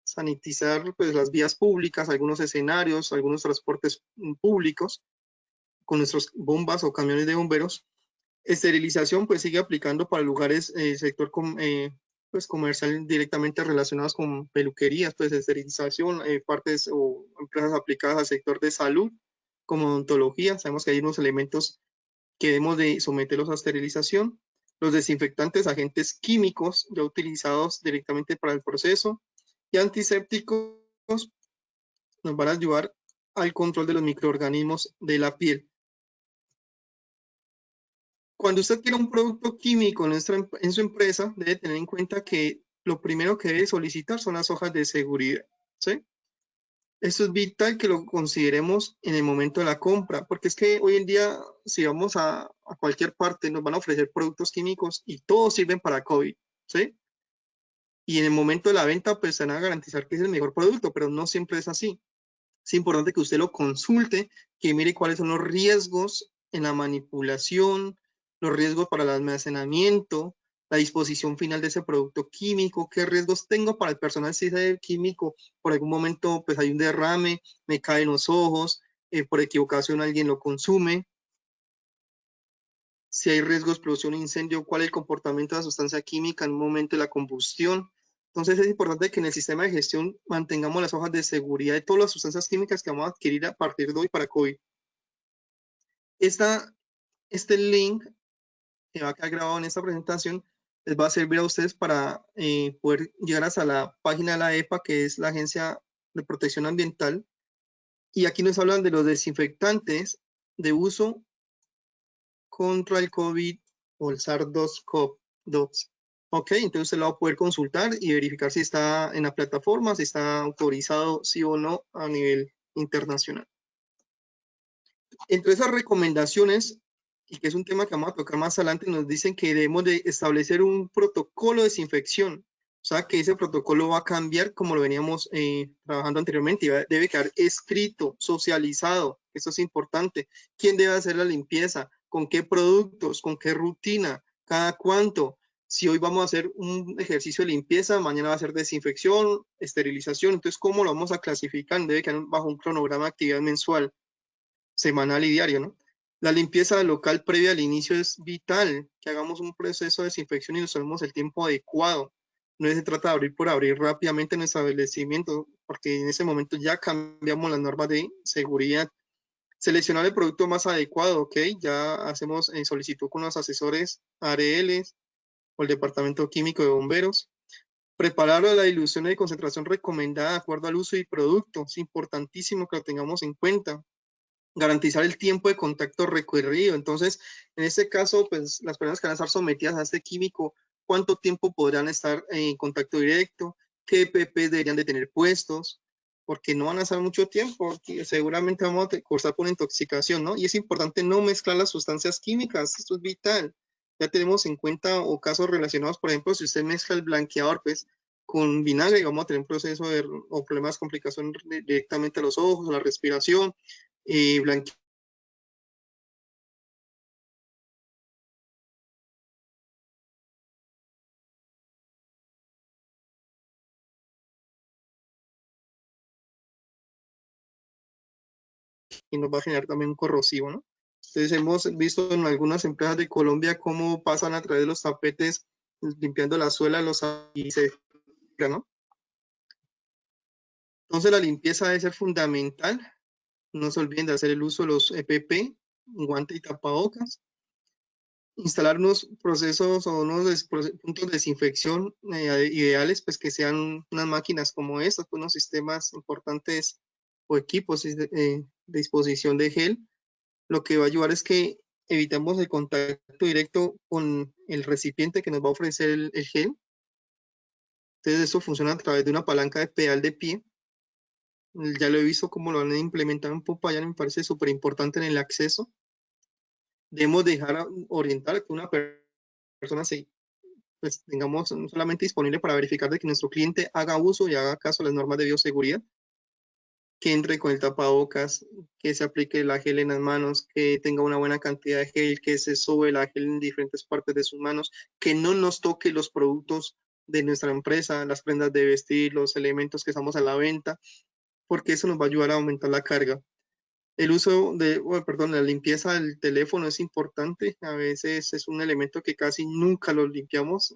sanitizar pues, las vías públicas, algunos escenarios, algunos transportes públicos con nuestras bombas o camiones de bomberos. Esterilización pues sigue aplicando para lugares, sector pues, comercial directamente relacionados con peluquerías, pues esterilización, partes o empresas aplicadas al sector de salud, como odontología. Sabemos que hay unos elementos que debemos de someterlos a esterilización. Los desinfectantes, agentes químicos ya utilizados directamente para el proceso y antisépticos nos van a ayudar al control de los microorganismos de la piel. Cuando usted quiere un producto químico en su empresa, debe tener en cuenta que lo primero que debe solicitar son las hojas de seguridad, ¿sí? Esto es vital que lo consideremos en el momento de la compra, porque es que hoy en día, si vamos a cualquier parte, nos van a ofrecer productos químicos y todos sirven para COVID, ¿sí? Y en el momento de la venta, pues se van a garantizar que es el mejor producto, pero no siempre es así. Es importante que usted lo consulte, que mire cuáles son los riesgos en la manipulación, los riesgos para el almacenamiento, la disposición final de ese producto químico, qué riesgos tengo para el personal si ese químico por algún momento pues hay un derrame, me cae en los ojos, por equivocación alguien lo consume, si hay riesgos de explosión, incendio, cuál es el comportamiento de la sustancia química en un momento de la combustión. Entonces es importante que en el sistema de gestión mantengamos las hojas de seguridad de todas las sustancias químicas que vamos a adquirir a partir de hoy para COVID. Este link que va a quedar grabado en esta presentación les va a servir a ustedes para poder llegar hasta la página de la EPA, que es la Agencia de Protección Ambiental. Y aquí nos hablan de los desinfectantes de uso contra el COVID o el SARS-CoV-2. Ok, entonces usted lo va a poder consultar y verificar si está en la plataforma, si está autorizado sí o no a nivel internacional. Entre esas recomendaciones, y que es un tema que vamos a tocar más adelante, nos dicen que debemos de establecer un protocolo de desinfección. O sea, que ese protocolo va a cambiar como lo veníamos trabajando anteriormente y debe quedar escrito, socializado. Eso es importante. ¿Quién debe hacer la limpieza? ¿Con qué productos? ¿Con qué rutina? ¿Cada cuánto? Si hoy vamos a hacer un ejercicio de limpieza, mañana va a ser desinfección, esterilización. Entonces, ¿cómo lo vamos a clasificar? Debe quedar bajo un cronograma de actividad mensual, semanal y diario, ¿no? La limpieza local previa al inicio es vital, que hagamos un proceso de desinfección y nos tomemos el tiempo adecuado. No se trata de abrir por abrir rápidamente nuestro establecimiento, porque en ese momento ya cambiamos las normas de seguridad. Seleccionar el producto más adecuado, ¿ok? Ya hacemos solicitud con los asesores ARLs o el Departamento Químico de Bomberos. Preparar la dilución de concentración recomendada de acuerdo al uso y producto. Es importantísimo que lo tengamos en cuenta. Garantizar el tiempo de contacto requerido. Entonces, en este caso, pues las personas que van a estar sometidas a este químico, ¿cuánto tiempo podrán estar en contacto directo? ¿Qué EPPs deberían de tener puestos? Porque no van a estar mucho tiempo, seguramente vamos a cursar por intoxicación, ¿no? Y es importante no mezclar las sustancias químicas, esto es vital. Ya tenemos en cuenta o casos relacionados, por ejemplo, si usted mezcla el blanqueador, pues, con vinagre y vamos a tener un proceso o problemas, complicación directamente a los ojos, a la respiración, blanquear y nos va a generar también un corrosivo, ¿no? Entonces hemos visto en algunas empresas de Colombia cómo pasan a través de los tapetes limpiando la suela y se, ¿no? Entonces la limpieza debe ser fundamental. No se olviden de hacer el uso de los EPP, guante y tapabocas. Instalar unos procesos o unos puntos de desinfección ideales, pues que sean unas máquinas como estas, unos sistemas importantes o equipos de disposición de gel. Lo que va a ayudar es que evitamos el contacto directo con el recipiente que nos va a ofrecer el gel. Entonces eso funciona a través de una palanca de pedal de pie ya lo he visto como lo han implementado en Popayán, me parece súper importante en el acceso. Debemos dejar orientar que una persona se, pues, tengamos solamente disponible para verificar de que nuestro cliente haga uso y haga caso a las normas de bioseguridad, que entre con el tapabocas, que se aplique el gel en las manos, que tenga una buena cantidad de gel, que se sobe el gel en diferentes partes de sus manos, que no nos toque los productos de nuestra empresa, las prendas de vestir, los elementos que estamos a la venta, porque eso nos va a ayudar a aumentar la carga. El uso de, perdón, la limpieza del teléfono es importante. A veces es un elemento que casi nunca lo limpiamos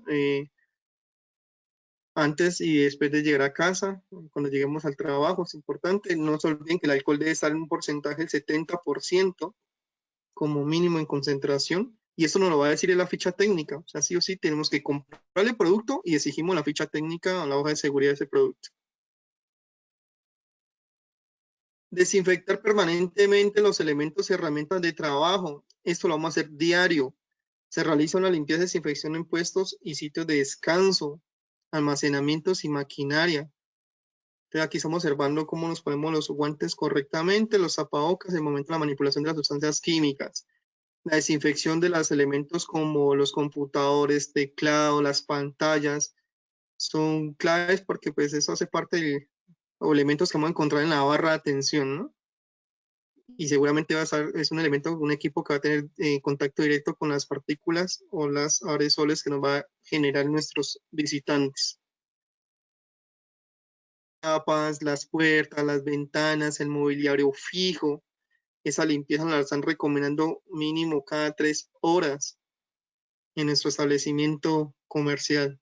antes y después de llegar a casa, cuando lleguemos al trabajo. Es importante. No se olviden que el alcohol debe estar en un porcentaje del 70% como mínimo en concentración. Y eso nos lo va a decir en la ficha técnica. O sea, sí o sí tenemos que comprar el producto y exigimos la ficha técnica a la hoja de seguridad de ese producto. Desinfectar permanentemente los elementos y herramientas de trabajo. Esto lo vamos a hacer diario. Se realiza una limpieza y desinfección en puestos y sitios de descanso, almacenamientos y maquinaria. Entonces aquí estamos observando cómo nos ponemos los guantes correctamente, los tapabocas en el momento de la manipulación de las sustancias químicas. La desinfección de los elementos como los computadores, teclado, las pantallas, son claves porque pues eso hace parte de elementos que vamos a encontrar en la barra de atención, ¿no? Y seguramente va a ser, es un elemento, un equipo que va a tener contacto directo con las partículas o las aerosoles que nos va a generar nuestros visitantes. Tapas, las puertas, las ventanas, el mobiliario fijo, esa limpieza la están recomendando mínimo cada 3 horas en nuestro establecimiento comercial.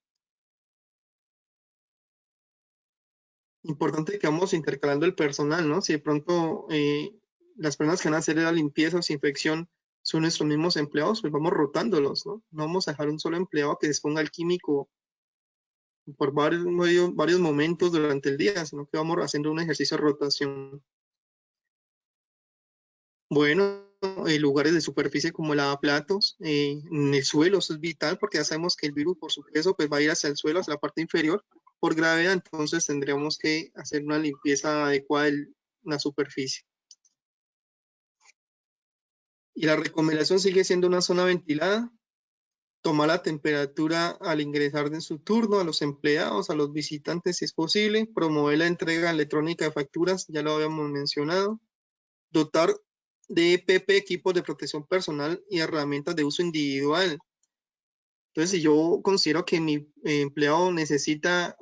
Importante que vamos intercalando el personal, ¿no? Si de pronto las personas que van a hacer la limpieza o desinfección son nuestros mismos empleados, pues vamos rotándolos, ¿no? No vamos a dejar un solo empleado que exponga el químico por varios momentos durante el día, sino que vamos haciendo un ejercicio de rotación. Bueno, lugares de superficie como lavaplatos, en el suelo, eso es vital porque ya sabemos que el virus por su peso pues va a ir hacia el suelo, hacia la parte inferior por gravedad, entonces tendríamos que hacer una limpieza adecuada de la superficie. Y la recomendación sigue siendo una zona ventilada, tomar la temperatura al ingresar en su turno a los empleados, a los visitantes si es posible, promover la entrega electrónica de facturas, ya lo habíamos mencionado, dotar de EPP, equipos de protección personal y herramientas de uso individual. Entonces, si yo considero que mi empleado necesita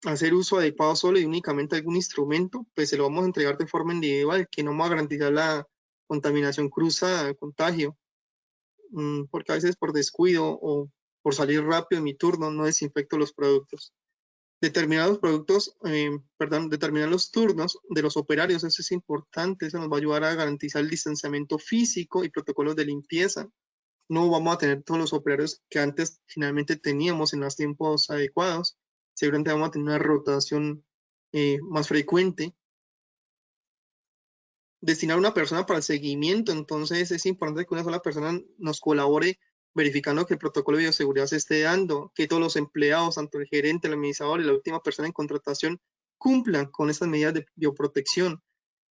hacer uso adecuado solo y únicamente algún instrumento, pues se lo vamos a entregar de forma individual, que no va a garantizar la contaminación cruzada, el contagio, porque a veces por descuido o por salir rápido en mi turno no desinfecto los productos. Determinar los turnos de los operarios, eso es importante, eso nos va a ayudar a garantizar el distanciamiento físico y protocolos de limpieza. No vamos a tener todos los operarios que antes finalmente teníamos en los tiempos adecuados. Seguramente vamos a tener una rotación más frecuente. Destinar una persona para el seguimiento, entonces es importante que una sola persona nos colabore verificando que el protocolo de bioseguridad se esté dando, que todos los empleados, tanto el gerente, el administrador y la última persona en contratación, cumplan con estas medidas de bioprotección,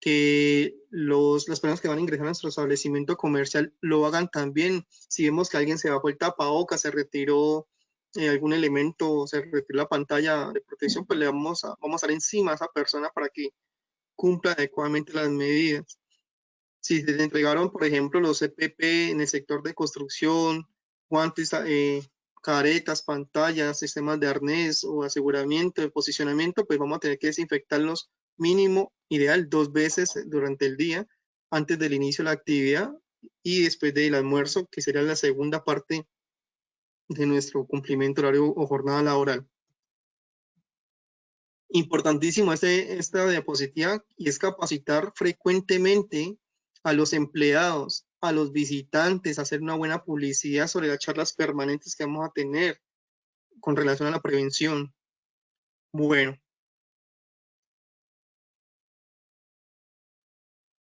que las personas que van a ingresar a nuestro establecimiento comercial lo hagan también. Si vemos que alguien se bajó el tapabocas, se retiró algún elemento, se retiró la pantalla de protección, pues vamos a estar encima a esa persona para que cumpla adecuadamente las medidas. Si se entregaron, por ejemplo, los EPP en el sector de construcción, guantes, caretas, pantallas, sistemas de arnés o aseguramiento, de posicionamiento, pues vamos a tener que desinfectarlos mínimo, ideal, 2 veces durante el día, antes del inicio de la actividad y después del almuerzo, que sería la segunda parte de nuestro cumplimiento horario o jornada laboral. Importantísimo esta diapositiva y es capacitar frecuentemente a los empleados, a los visitantes, hacer una buena publicidad sobre las charlas permanentes que vamos a tener con relación a la prevención. Bueno,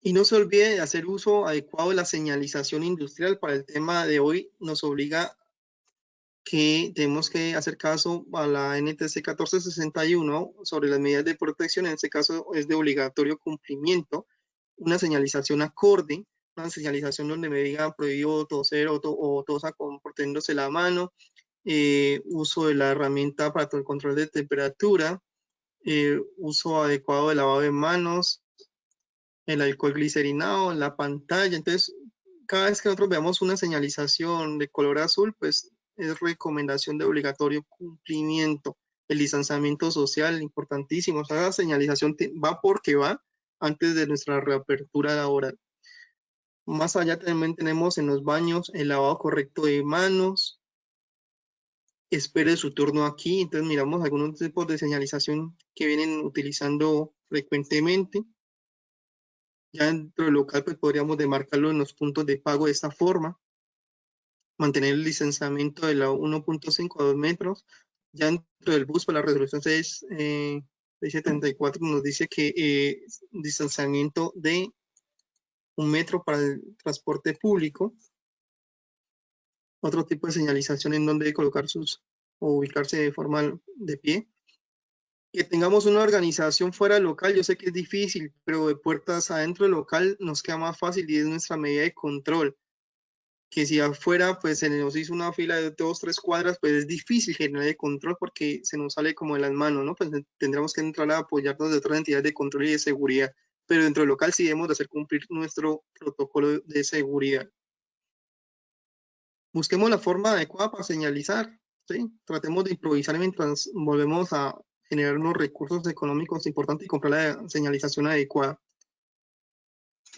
y no se olvide de hacer uso adecuado de la señalización industrial. Para el tema de hoy nos obliga que tenemos que hacer caso a la NTC 1461 sobre las medidas de protección. En este caso es de obligatorio cumplimiento, una señalización acorde, una señalización donde me diga prohibido toser o tosa protegiéndose la mano, uso de la herramienta para el control de temperatura, uso adecuado de lavado de manos, el alcohol glicerinado en la pantalla. Entonces, cada vez que nosotros veamos una señalización de color azul, pues es recomendación de obligatorio cumplimiento. El distanciamiento social, importantísimo. O sea, la señalización va porque va antes de nuestra reapertura laboral. Más allá también tenemos en los baños el lavado correcto de manos. Espere su turno aquí. Entonces miramos algunos tipos de señalización que vienen utilizando frecuentemente. Ya dentro del local pues podríamos demarcarlo en los puntos de pago de esta forma. Mantener el distanciamiento de la 1.5 a 2 metros. Ya dentro del bus, para la resolución 674 nos dice que distanciamiento de 1 metro para el transporte público. Otro tipo de señalización en donde colocar o ubicarse de forma de pie. Que tengamos una organización fuera del local, yo sé que es difícil, pero de puertas adentro del local nos queda más fácil y es nuestra medida de control. Que si afuera pues se nos hizo una fila de 2-3 cuadras, pues es difícil generar el control porque se nos sale como de las manos, ¿no? Pues tendremos que entrar a apoyarnos de otras entidades de control y de seguridad, pero dentro del local sí debemos de hacer cumplir nuestro protocolo de seguridad. Busquemos la forma adecuada para señalizar, ¿sí? Tratemos de improvisar mientras volvemos a generar unos recursos económicos importantes y comprar la señalización adecuada.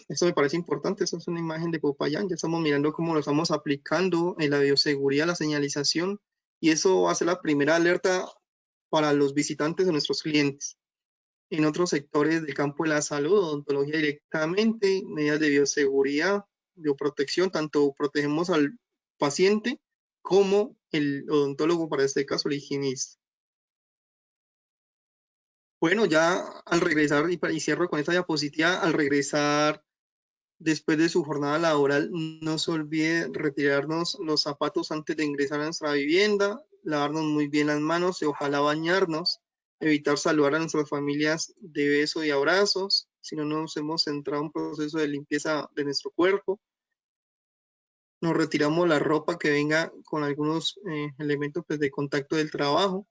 Esto me parece importante, esta es una imagen de Popayán, ya estamos mirando cómo lo estamos aplicando en la bioseguridad, la señalización, y eso va a ser la primera alerta para los visitantes de nuestros clientes. En otros sectores del campo de la salud, odontología directamente, medidas de bioseguridad, bioprotección, tanto protegemos al paciente como el odontólogo, para este caso el higienista. Bueno, ya al regresar, y cierro con esta diapositiva, al regresar después de su jornada laboral, no se olvide retirarnos los zapatos antes de ingresar a nuestra vivienda, lavarnos muy bien las manos y ojalá bañarnos, evitar saludar a nuestras familias de beso y abrazos, si no nos hemos centrado en un proceso de limpieza de nuestro cuerpo. Nos retiramos la ropa que venga con algunos elementos pues, de contacto del trabajo,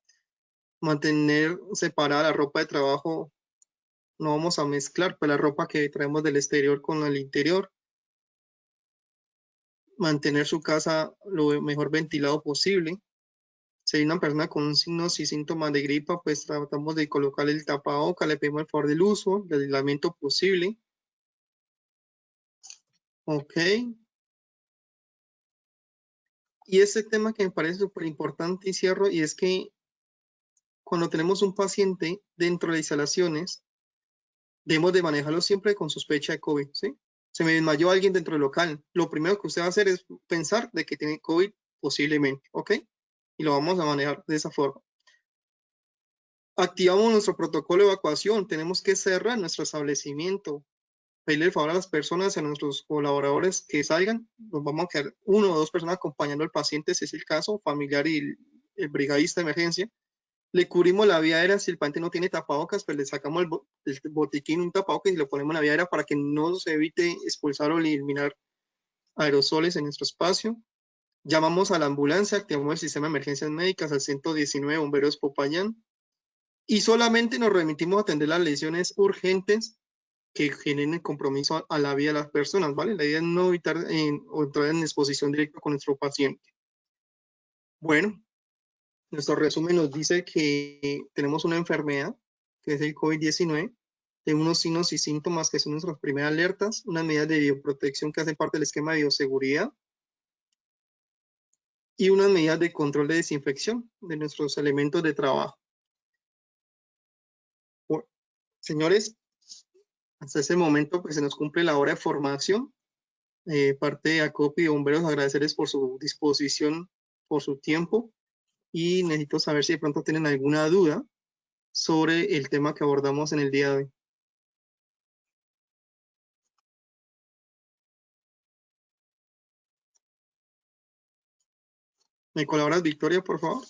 mantener separada la ropa de trabajo, no vamos a mezclar pues, la ropa que traemos del exterior con el interior. Mantener su casa lo mejor ventilado posible. Si hay una persona con signos y síntomas de gripa, pues tratamos de colocar el tapaboca, le pedimos el favor del uso, del aislamiento posible. Ok. Y este tema que me parece súper importante y cierro, y es que cuando tenemos un paciente dentro de instalaciones, debemos de manejarlo siempre con sospecha de COVID, ¿sí? Se me desmayó alguien dentro del local. Lo primero que usted va a hacer es pensar de que tiene COVID posiblemente, ¿ok? Y lo vamos a manejar de esa forma. Activamos nuestro protocolo de evacuación, tenemos que cerrar nuestro establecimiento, pedirle el favor a las personas, a nuestros colaboradores que salgan, nos vamos a quedar 1 o 2 personas acompañando al paciente, si es el caso, familiar y el brigadista de emergencia. Le cubrimos la vía aérea, si el paciente no tiene tapabocas, pues le sacamos el botiquín, un tapabocas y le ponemos en la vía aérea para que no se evite expulsar o eliminar aerosoles en nuestro espacio. Llamamos a la ambulancia, activamos el sistema de emergencias médicas al 119 Bomberos Popayán. Y solamente nos remitimos a atender las lesiones urgentes que generen compromiso a la vida de las personas, ¿vale? La idea es no evitar o entrar en exposición directa con nuestro paciente. Bueno, nuestro resumen nos dice que tenemos una enfermedad, que es el COVID-19, de unos signos y síntomas que son nuestras primeras alertas, unas medidas de bioprotección que hacen parte del esquema de bioseguridad y unas medidas de control de desinfección de nuestros elementos de trabajo. Bueno, señores, hasta ese momento pues se nos cumple la hora de formación. Parte de ACOPI y Bomberos, agradecerles por su disposición, por su tiempo y necesito saber si de pronto tienen alguna duda sobre el tema que abordamos en el día de hoy. ¿Me colaboras, Victoria, por favor?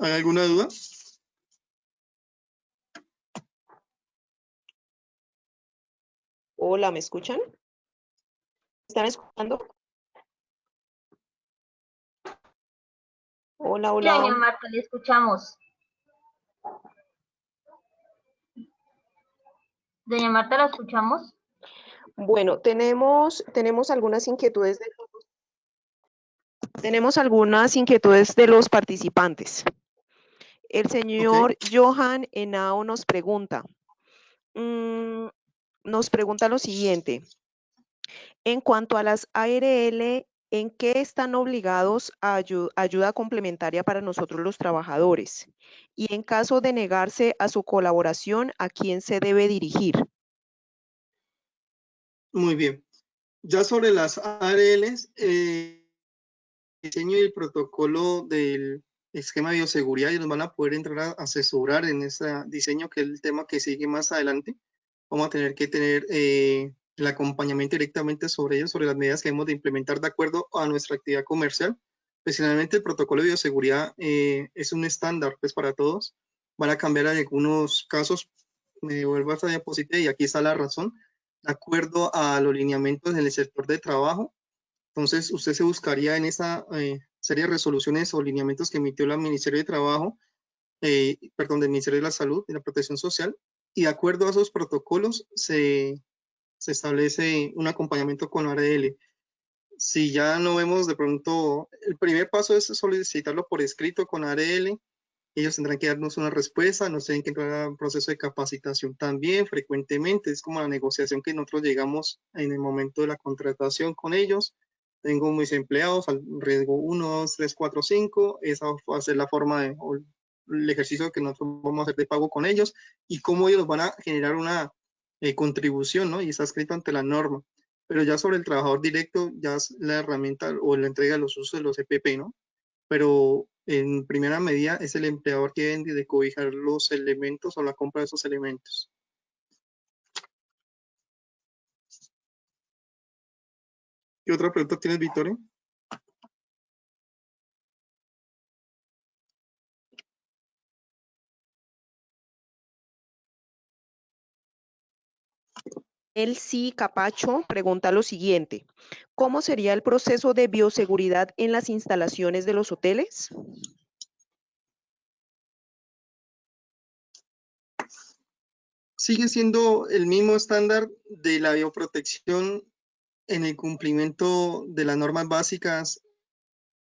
¿Hay alguna duda? Hola, ¿me escuchan? ¿Me están escuchando? Hola, Sí, doña hola. Marta, le escuchamos. Doña Marta, ¿la escuchamos? Bueno, tenemos algunas inquietudes de los participantes. El señor Johan Henao nos pregunta lo siguiente. En cuanto a las ARL, ¿en qué están obligados a ayuda complementaria para nosotros los trabajadores? Y en caso de negarse a su colaboración, ¿a quién se debe dirigir? Muy bien. Ya sobre las ARLs, diseño y el protocolo del esquema de bioseguridad y nos van a poder entrar a asesorar en ese diseño, que es el tema que sigue más adelante. Vamos a tener que tener el acompañamiento directamente sobre ellos, sobre las medidas que hemos de implementar de acuerdo a nuestra actividad comercial. Especialmente el protocolo de bioseguridad es un estándar pues, para todos. Van a cambiar en algunos casos, me vuelvo a esta diapositiva y aquí está la razón, de acuerdo a los lineamientos en el sector de trabajo. Entonces, usted se buscaría en esa serie de resoluciones o lineamientos que emitió el Ministerio de Trabajo, del Ministerio de la Salud y la Protección Social, y de acuerdo a esos protocolos se establece un acompañamiento con ARL. Si ya no vemos de pronto, el primer paso es solicitarlo por escrito con ARL. Ellos tendrán que darnos una respuesta, nos tienen que entrar a un proceso de capacitación también frecuentemente. Es como la negociación que nosotros llegamos en el momento de la contratación con ellos. Tengo mis empleados al riesgo 1, 2, 3, 4, 5. Esa va a ser la forma de, o el ejercicio que nosotros vamos a hacer de pago con ellos y cómo ellos van a generar una contribución, ¿no? Y está escrito ante la norma. Pero ya sobre el trabajador directo, ya es la herramienta o la entrega de los usos de los EPP, ¿no? Pero en primera medida es el empleador que debe de cobijar los elementos o la compra de esos elementos. ¿Qué otra pregunta tienes, Victoria? Elsie Capacho pregunta lo siguiente. ¿Cómo sería el proceso de bioseguridad en las instalaciones de los hoteles? Sigue siendo el mismo estándar de la bioprotección en el cumplimiento de las normas básicas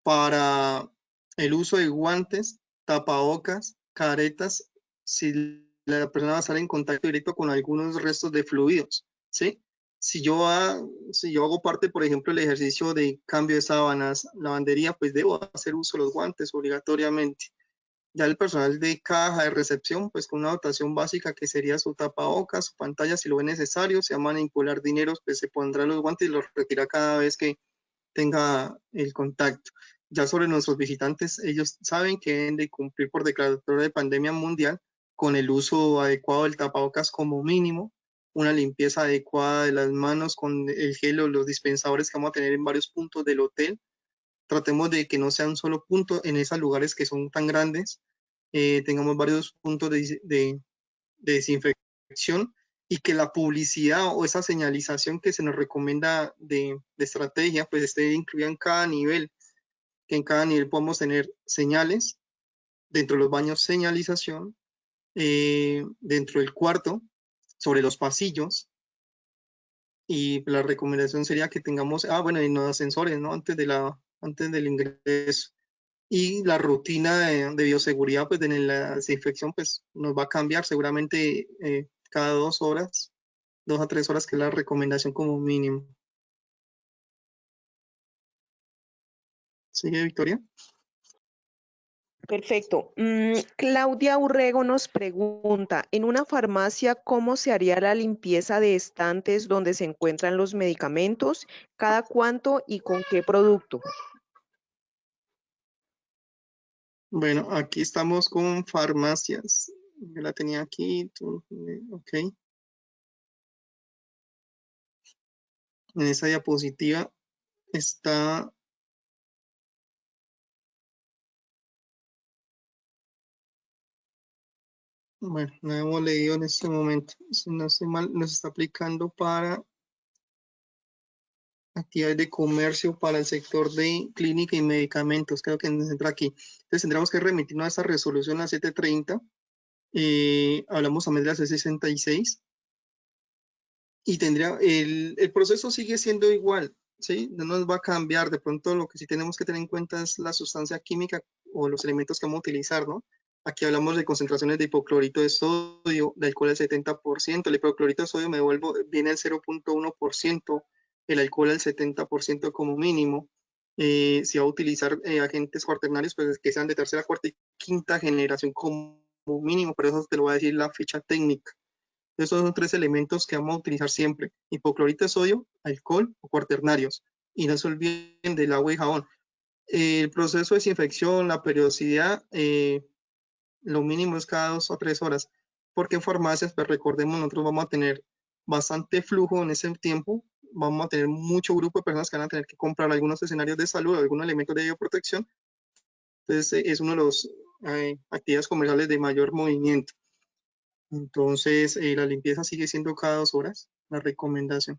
para el uso de guantes, tapabocas, caretas, si la persona va a estar en contacto directo con algunos restos de fluidos, ¿sí? Si yo hago parte, por ejemplo, del ejercicio de cambio de sábanas, lavandería, pues debo hacer uso de los guantes obligatoriamente. Ya el personal de caja de recepción, pues con una dotación básica que sería su tapabocas, su pantalla, si lo es necesario, si va a manipular dineros, pues se pondrán los guantes y los retira cada vez que tenga el contacto. Ya sobre nuestros visitantes, ellos saben que deben de cumplir por declaratoria de pandemia mundial con el uso adecuado del tapabocas como mínimo, una limpieza adecuada de las manos con el gel o los dispensadores que vamos a tener en varios puntos del hotel. Tratemos de que no sea un solo punto en esos lugares que son tan grandes, tengamos varios puntos de desinfección y que la publicidad o esa señalización que se nos recomienda de estrategia pues esté incluida en cada nivel, que en cada nivel podamos tener señales, dentro de los baños señalización, dentro del cuarto, sobre los pasillos, y la recomendación sería que tengamos, bueno, y los ascensores, ¿no? Antes del ingreso. Y la rutina de bioseguridad, pues en la desinfección, pues nos va a cambiar seguramente cada 2 horas, 2 a 3 horas, que es la recomendación como mínimo. ¿Sigue, Victoria? Perfecto. Claudia Urrego nos pregunta, en una farmacia, ¿cómo se haría la limpieza de estantes donde se encuentran los medicamentos? ¿Cada cuánto y con qué producto? Bueno, aquí estamos con farmacias. Yo la tenía aquí, ok. En esa diapositiva está, bueno, no hemos leído en este momento. Si no estoy mal, nos está aplicando para actividades de comercio para el sector de clínica y medicamentos. Creo que nos entra aquí. Entonces tendríamos que remitirnos a esa resolución, la 730. Hablamos también de la C66. Y tendría, el proceso sigue siendo igual, ¿sí? No nos va a cambiar. De pronto lo que sí tenemos que tener en cuenta es la sustancia química o los elementos que vamos a utilizar, ¿no? Aquí hablamos de concentraciones de hipoclorito de sodio, de alcohol al 70%. El hipoclorito de sodio viene al 0.1%, el alcohol al 70% como mínimo. Si va a utilizar agentes cuaternarios, pues que sean de tercera, cuarta y quinta generación como mínimo, pero eso te lo va a decir la ficha técnica. Esos son tres elementos que vamos a utilizar siempre: hipoclorito de sodio, alcohol o cuaternarios. Y no se olviden del agua y jabón. El proceso de desinfección, la periodicidad, lo mínimo es cada 2 o 3 horas. Porque en farmacias, pues recordemos, nosotros vamos a tener bastante flujo en ese tiempo. Vamos a tener mucho grupo de personas que van a tener que comprar algunos escenarios de salud, algunos elementos de bioprotección. Entonces, es uno de los actividades comerciales de mayor movimiento. Entonces, la limpieza sigue siendo cada 2 horas, la recomendación.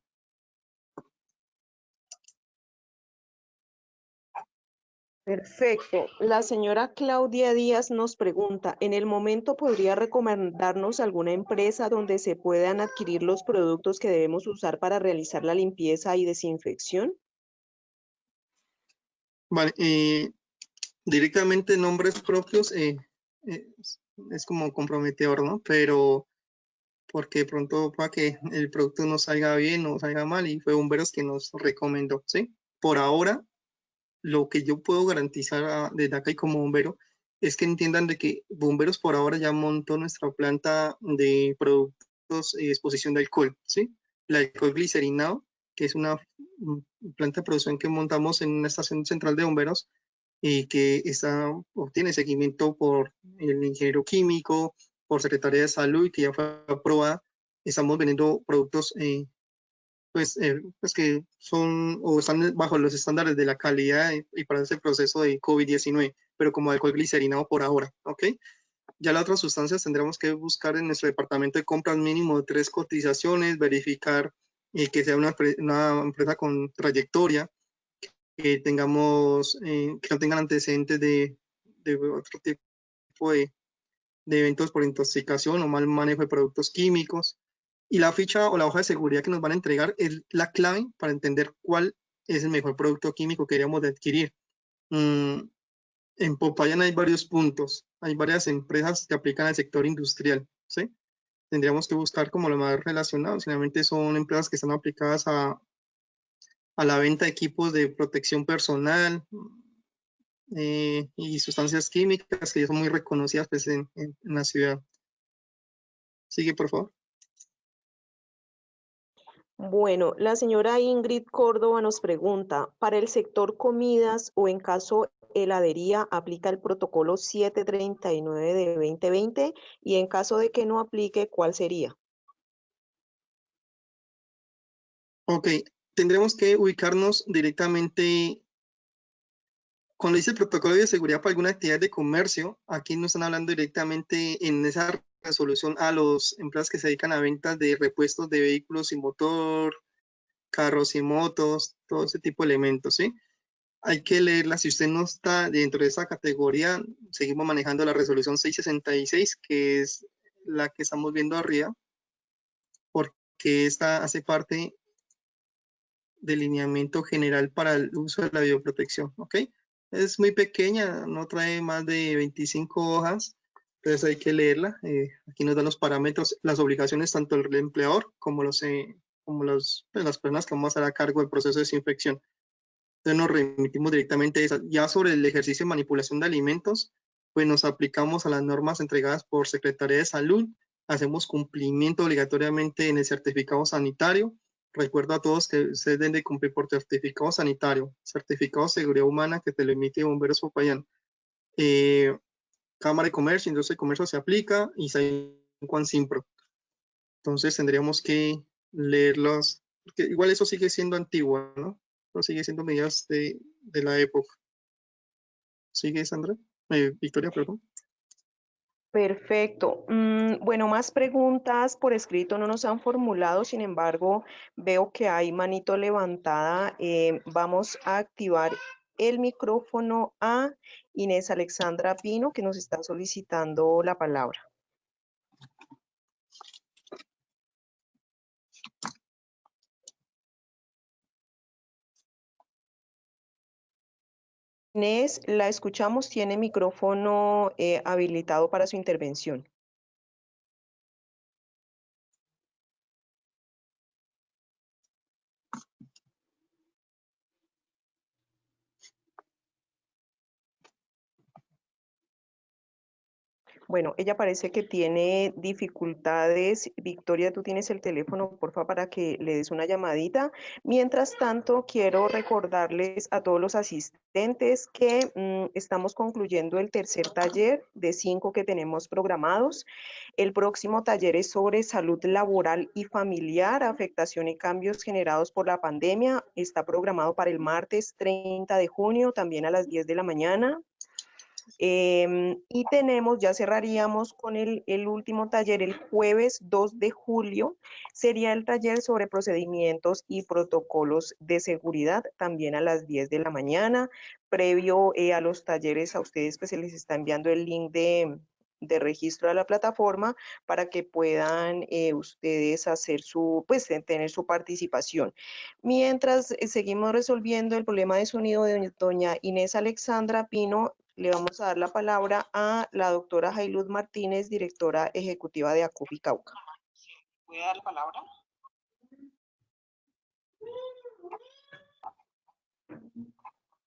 Perfecto. La señora Claudia Díaz nos pregunta, ¿en el momento podría recomendarnos alguna empresa donde se puedan adquirir los productos que debemos usar para realizar la limpieza y desinfección? Vale, directamente nombres propios es como comprometedor, ¿no? Pero porque de pronto para que el producto no salga bien o salga mal, y fue Bomberos que nos recomendó, ¿sí? Por ahora, lo que yo puedo garantizar desde acá y como bombero es que entiendan de que Bomberos por ahora ya montó nuestra planta de productos y exposición de alcohol, ¿sí? El alcohol glicerinado, que es una planta de producción que montamos en una estación central de bomberos y que obtiene seguimiento por el ingeniero químico, por Secretaría de Salud, y que ya fue aprobada. Estamos vendiendo productos pues que son o están bajo los estándares de la calidad y para ese proceso de COVID-19, pero como alcohol glicerinado por ahora, ¿ok? Ya las otras sustancias tendremos que buscar en nuestro departamento de compras mínimo de 3 cotizaciones, verificar que sea una empresa con trayectoria, que que no tengan antecedentes de otro tipo de eventos por intoxicación o mal manejo de productos químicos. Y la ficha o la hoja de seguridad que nos van a entregar es la clave para entender cuál es el mejor producto químico que queríamos de adquirir. En Popayan hay varios puntos, hay varias empresas que aplican al sector industrial, ¿sí? Tendríamos que buscar como lo más relacionado. Finalmente son empresas que están aplicadas a la venta de equipos de protección personal, y sustancias químicas que ya son muy reconocidas pues, en la ciudad. Sigue, por favor. Bueno, la señora Ingrid Córdoba nos pregunta, ¿para el sector comidas o en caso heladería aplica el protocolo 739 de 2020? Y en caso de que no aplique, ¿cuál sería? Ok, tendremos que ubicarnos directamente. Cuando dice el protocolo de seguridad para alguna actividad de comercio, aquí no están hablando directamente en esa resolución a las empresas que se dedican a ventas de repuestos de vehículos y motor, carros y motos, todo ese tipo de elementos, ¿sí? Hay que leerla. Si usted no está dentro de esa categoría, seguimos manejando la resolución 666, que es la que estamos viendo arriba, porque esta hace parte del lineamiento general para el uso de la bioprotección, ¿ok? Es muy pequeña, no trae más de 25 hojas, entonces hay que leerla. Aquí nos dan los parámetros, las obligaciones tanto del empleador como pues, las personas que vamos a estar a cargo del proceso de desinfección. Entonces nos remitimos directamente a esa. Ya sobre el ejercicio de manipulación de alimentos, pues nos aplicamos a las normas entregadas por Secretaría de Salud, hacemos cumplimiento obligatoriamente en el certificado sanitario. Recuerdo a todos que ustedes deben de cumplir por certificado sanitario, certificado de seguridad humana que te lo emite Bomberos Popayán. Cámara de Comercio, Industria y Comercio se aplica y Simpro. Entonces tendríamos que leerlas, porque igual eso sigue siendo antiguo, ¿no? Eso sigue siendo medidas de la época. ¿Sigue, Sandra? Victoria, perdón. Perfecto. Bueno, más preguntas por escrito no nos han formulado, sin embargo, veo que hay manito levantada. Vamos a activar el micrófono a Inés Alexandra Pino, que nos está solicitando la palabra. Inés, la escuchamos, tiene micrófono habilitado para su intervención. Bueno, ella parece que tiene dificultades. Victoria, tú tienes el teléfono, porfa, para que le des una llamadita. Mientras tanto, quiero recordarles a todos los asistentes que estamos concluyendo el tercer taller de 5 que tenemos programados. El próximo taller es sobre salud laboral y familiar, afectación y cambios generados por la pandemia. Está programado para el martes 30 de junio, también a las 10 de la mañana. Y tenemos, ya cerraríamos con el último taller el jueves 2 de julio, sería el taller sobre procedimientos y protocolos de seguridad, también a las 10 de la mañana. Previo a los talleres, a ustedes pues se les está enviando el link de registro a la plataforma para que puedan ustedes hacer pues tener su participación. Mientras seguimos resolviendo el problema de sonido de doña Inés Alexandra Pino, le vamos a dar la palabra a la doctora Jailud Martínez, directora ejecutiva de ACOPI Cauca. ¿Puede dar la palabra?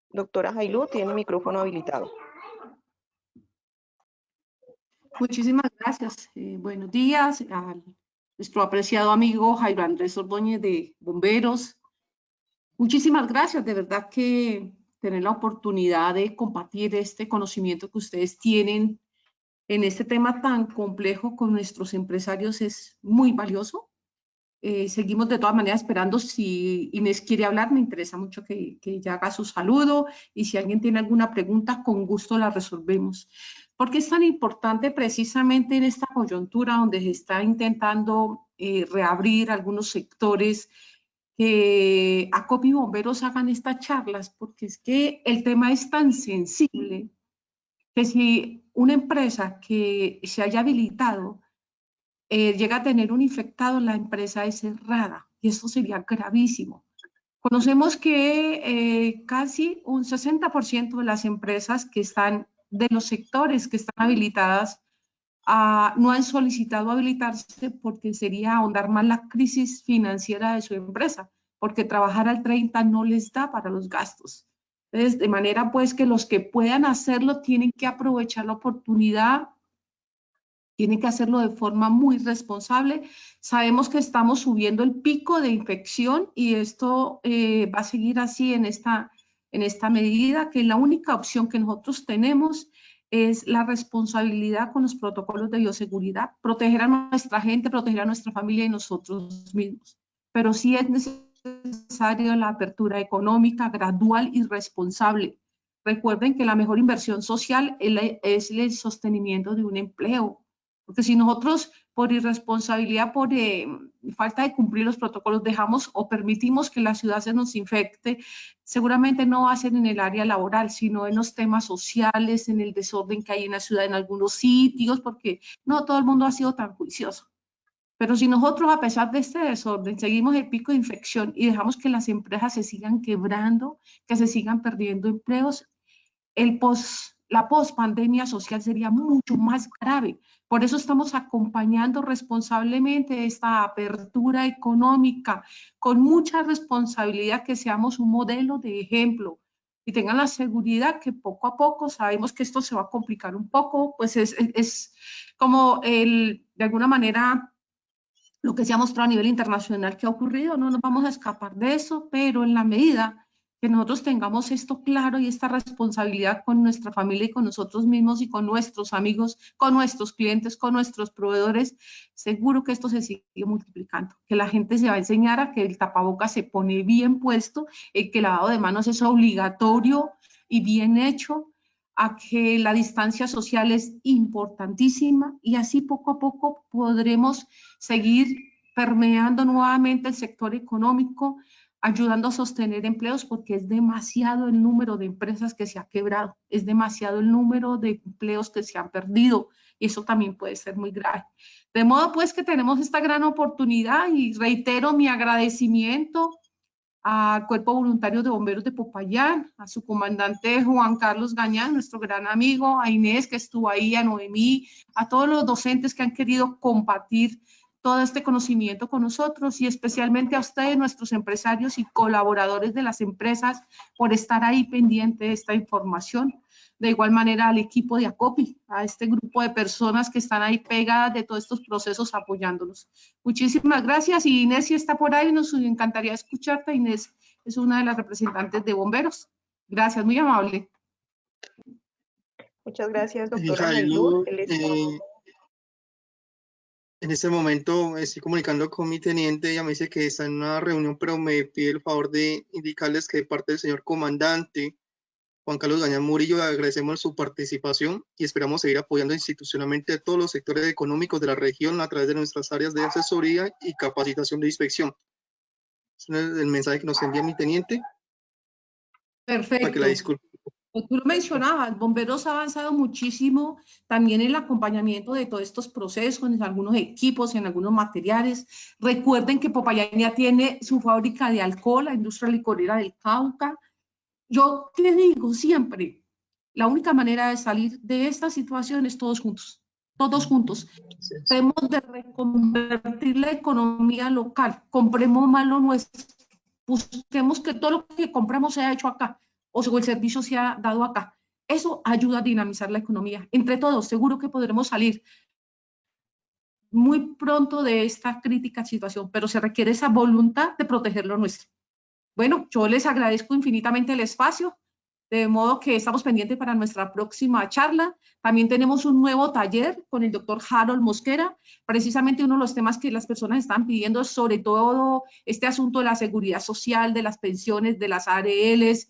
Doctora Jailud, tiene el micrófono habilitado. Muchísimas gracias. Buenos días a nuestro apreciado amigo Jairo Andrés Ordóñez de Bomberos. Muchísimas gracias, de verdad que tener la oportunidad de compartir este conocimiento que ustedes tienen en este tema tan complejo con nuestros empresarios es muy valioso. Seguimos de todas maneras esperando. Si Inés quiere hablar, me interesa mucho que ella haga su saludo, y si alguien tiene alguna pregunta, con gusto la resolvemos. ¿Por qué es tan importante precisamente en esta coyuntura donde se está intentando reabrir algunos sectores, que ACOPI y Bomberos hagan estas charlas? Porque es que el tema es tan sensible que si una empresa que se haya habilitado llega a tener un infectado, la empresa es cerrada, y esto sería gravísimo. Conocemos que casi un 60% de las empresas que están, de los sectores que están habilitadas, no han solicitado habilitarse porque sería ahondar más la crisis financiera de su empresa, porque trabajar al 30 no les da para los gastos. Entonces, de manera pues que los que puedan hacerlo tienen que aprovechar la oportunidad, tienen que hacerlo de forma muy responsable. Sabemos que estamos subiendo el pico de infección y esto va a seguir así en esta medida, que la única opción que nosotros tenemos es la responsabilidad con los protocolos de bioseguridad, proteger a nuestra gente, proteger a nuestra familia y nosotros mismos. Pero sí es necesario la apertura económica gradual y responsable. Recuerden que la mejor inversión social es el sostenimiento de un empleo. Porque si nosotros por irresponsabilidad, por falta de cumplir los protocolos, dejamos o permitimos que la ciudad se nos infecte, seguramente no va a ser en el área laboral, sino en los temas sociales, en el desorden que hay en la ciudad, en algunos sitios, porque no todo el mundo ha sido tan juicioso. Pero si nosotros, a pesar de este desorden, seguimos el pico de infección y dejamos que las empresas se sigan quebrando, que se sigan perdiendo empleos, la pospandemia social sería mucho más grave. Por eso estamos acompañando responsablemente esta apertura económica, con mucha responsabilidad, que seamos un modelo de ejemplo y tengan la seguridad que poco a poco, sabemos que esto se va a complicar un poco, pues es como de alguna manera lo que se ha mostrado a nivel internacional que ha ocurrido. No nos vamos a escapar de eso, pero en la medida que nosotros tengamos esto claro y esta responsabilidad con nuestra familia y con nosotros mismos y con nuestros amigos, con nuestros clientes, con nuestros proveedores, seguro que esto se sigue multiplicando, que la gente se va a enseñar a que el tapabocas se pone bien puesto, que el lavado de manos es obligatorio y bien hecho, a que la distancia social es importantísima y así poco a poco podremos seguir permeando nuevamente el sector económico, ayudando a sostener empleos, porque es demasiado el número de empresas que se ha quebrado, es demasiado el número de empleos que se han perdido, y eso también puede ser muy grave. De modo pues que tenemos esta gran oportunidad y reitero mi agradecimiento al Cuerpo Voluntario de Bomberos de Popayán, a su comandante Juan Carlos Gañán, nuestro gran amigo, a Inés que estuvo ahí, a Noemí, a todos los docentes que han querido compartir todo este conocimiento con nosotros y especialmente a ustedes, nuestros empresarios y colaboradores de las empresas, por estar ahí pendiente de esta información. De igual manera al equipo de ACOPI, a este grupo de personas que están ahí pegadas de todos estos procesos apoyándonos. Muchísimas gracias. Y Inés, si está por ahí, nos encantaría escucharte. Inés es una de las representantes de bomberos. Gracias, muy amable. Muchas gracias, doctora Jailud, Jailud. en este momento estoy comunicando con mi teniente, ella me dice que está en una reunión, pero me pide el favor de indicarles que de parte del señor comandante Juan Carlos Gañán Murillo agradecemos su participación y esperamos seguir apoyando institucionalmente a todos los sectores económicos de la región a través de nuestras áreas de asesoría y capacitación de inspección. Ese es el mensaje que nos envía mi teniente. Perfecto. Para que la disculpe. Tú lo mencionabas, Bomberos ha avanzado muchísimo también en el acompañamiento de todos estos procesos, en algunos equipos, en algunos materiales. Recuerden que Popayán ya tiene su fábrica de alcohol, la industria licorera del Cauca. Yo te digo siempre, la única manera de salir de esta situación es todos juntos, todos juntos. Debemos de reconvertir la economía local, compremos más lo nuestro, busquemos que todo lo que compramos sea hecho acá, o el servicio sea dado acá. Eso ayuda a dinamizar la economía. Entre todos, seguro que podremos salir muy pronto de esta crítica situación, pero se requiere esa voluntad de proteger lo nuestro. Bueno, yo les agradezco infinitamente el espacio, de modo que estamos pendientes para nuestra próxima charla. También tenemos un nuevo taller con el doctor Harold Mosquera, precisamente uno de los temas que las personas están pidiendo, sobre todo este asunto de la seguridad social, de las pensiones, de las ARLs,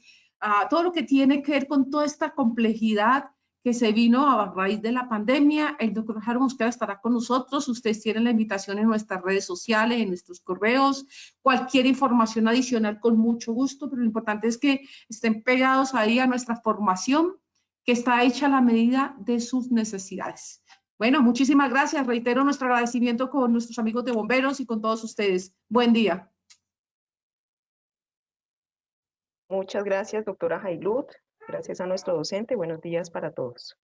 todo lo que tiene que ver con toda esta complejidad que se vino a raíz de la pandemia. El doctor Harold Mosquera estará con nosotros. Ustedes tienen la invitación en nuestras redes sociales, en nuestros correos. Cualquier información adicional con mucho gusto, pero lo importante es que estén pegados ahí a nuestra formación, que está hecha a la medida de sus necesidades. Bueno, muchísimas gracias. Reitero nuestro agradecimiento con nuestros amigos de bomberos y con todos ustedes. Buen día. Muchas gracias, doctora Jailud. Gracias a nuestro docente. Buenos días para todos.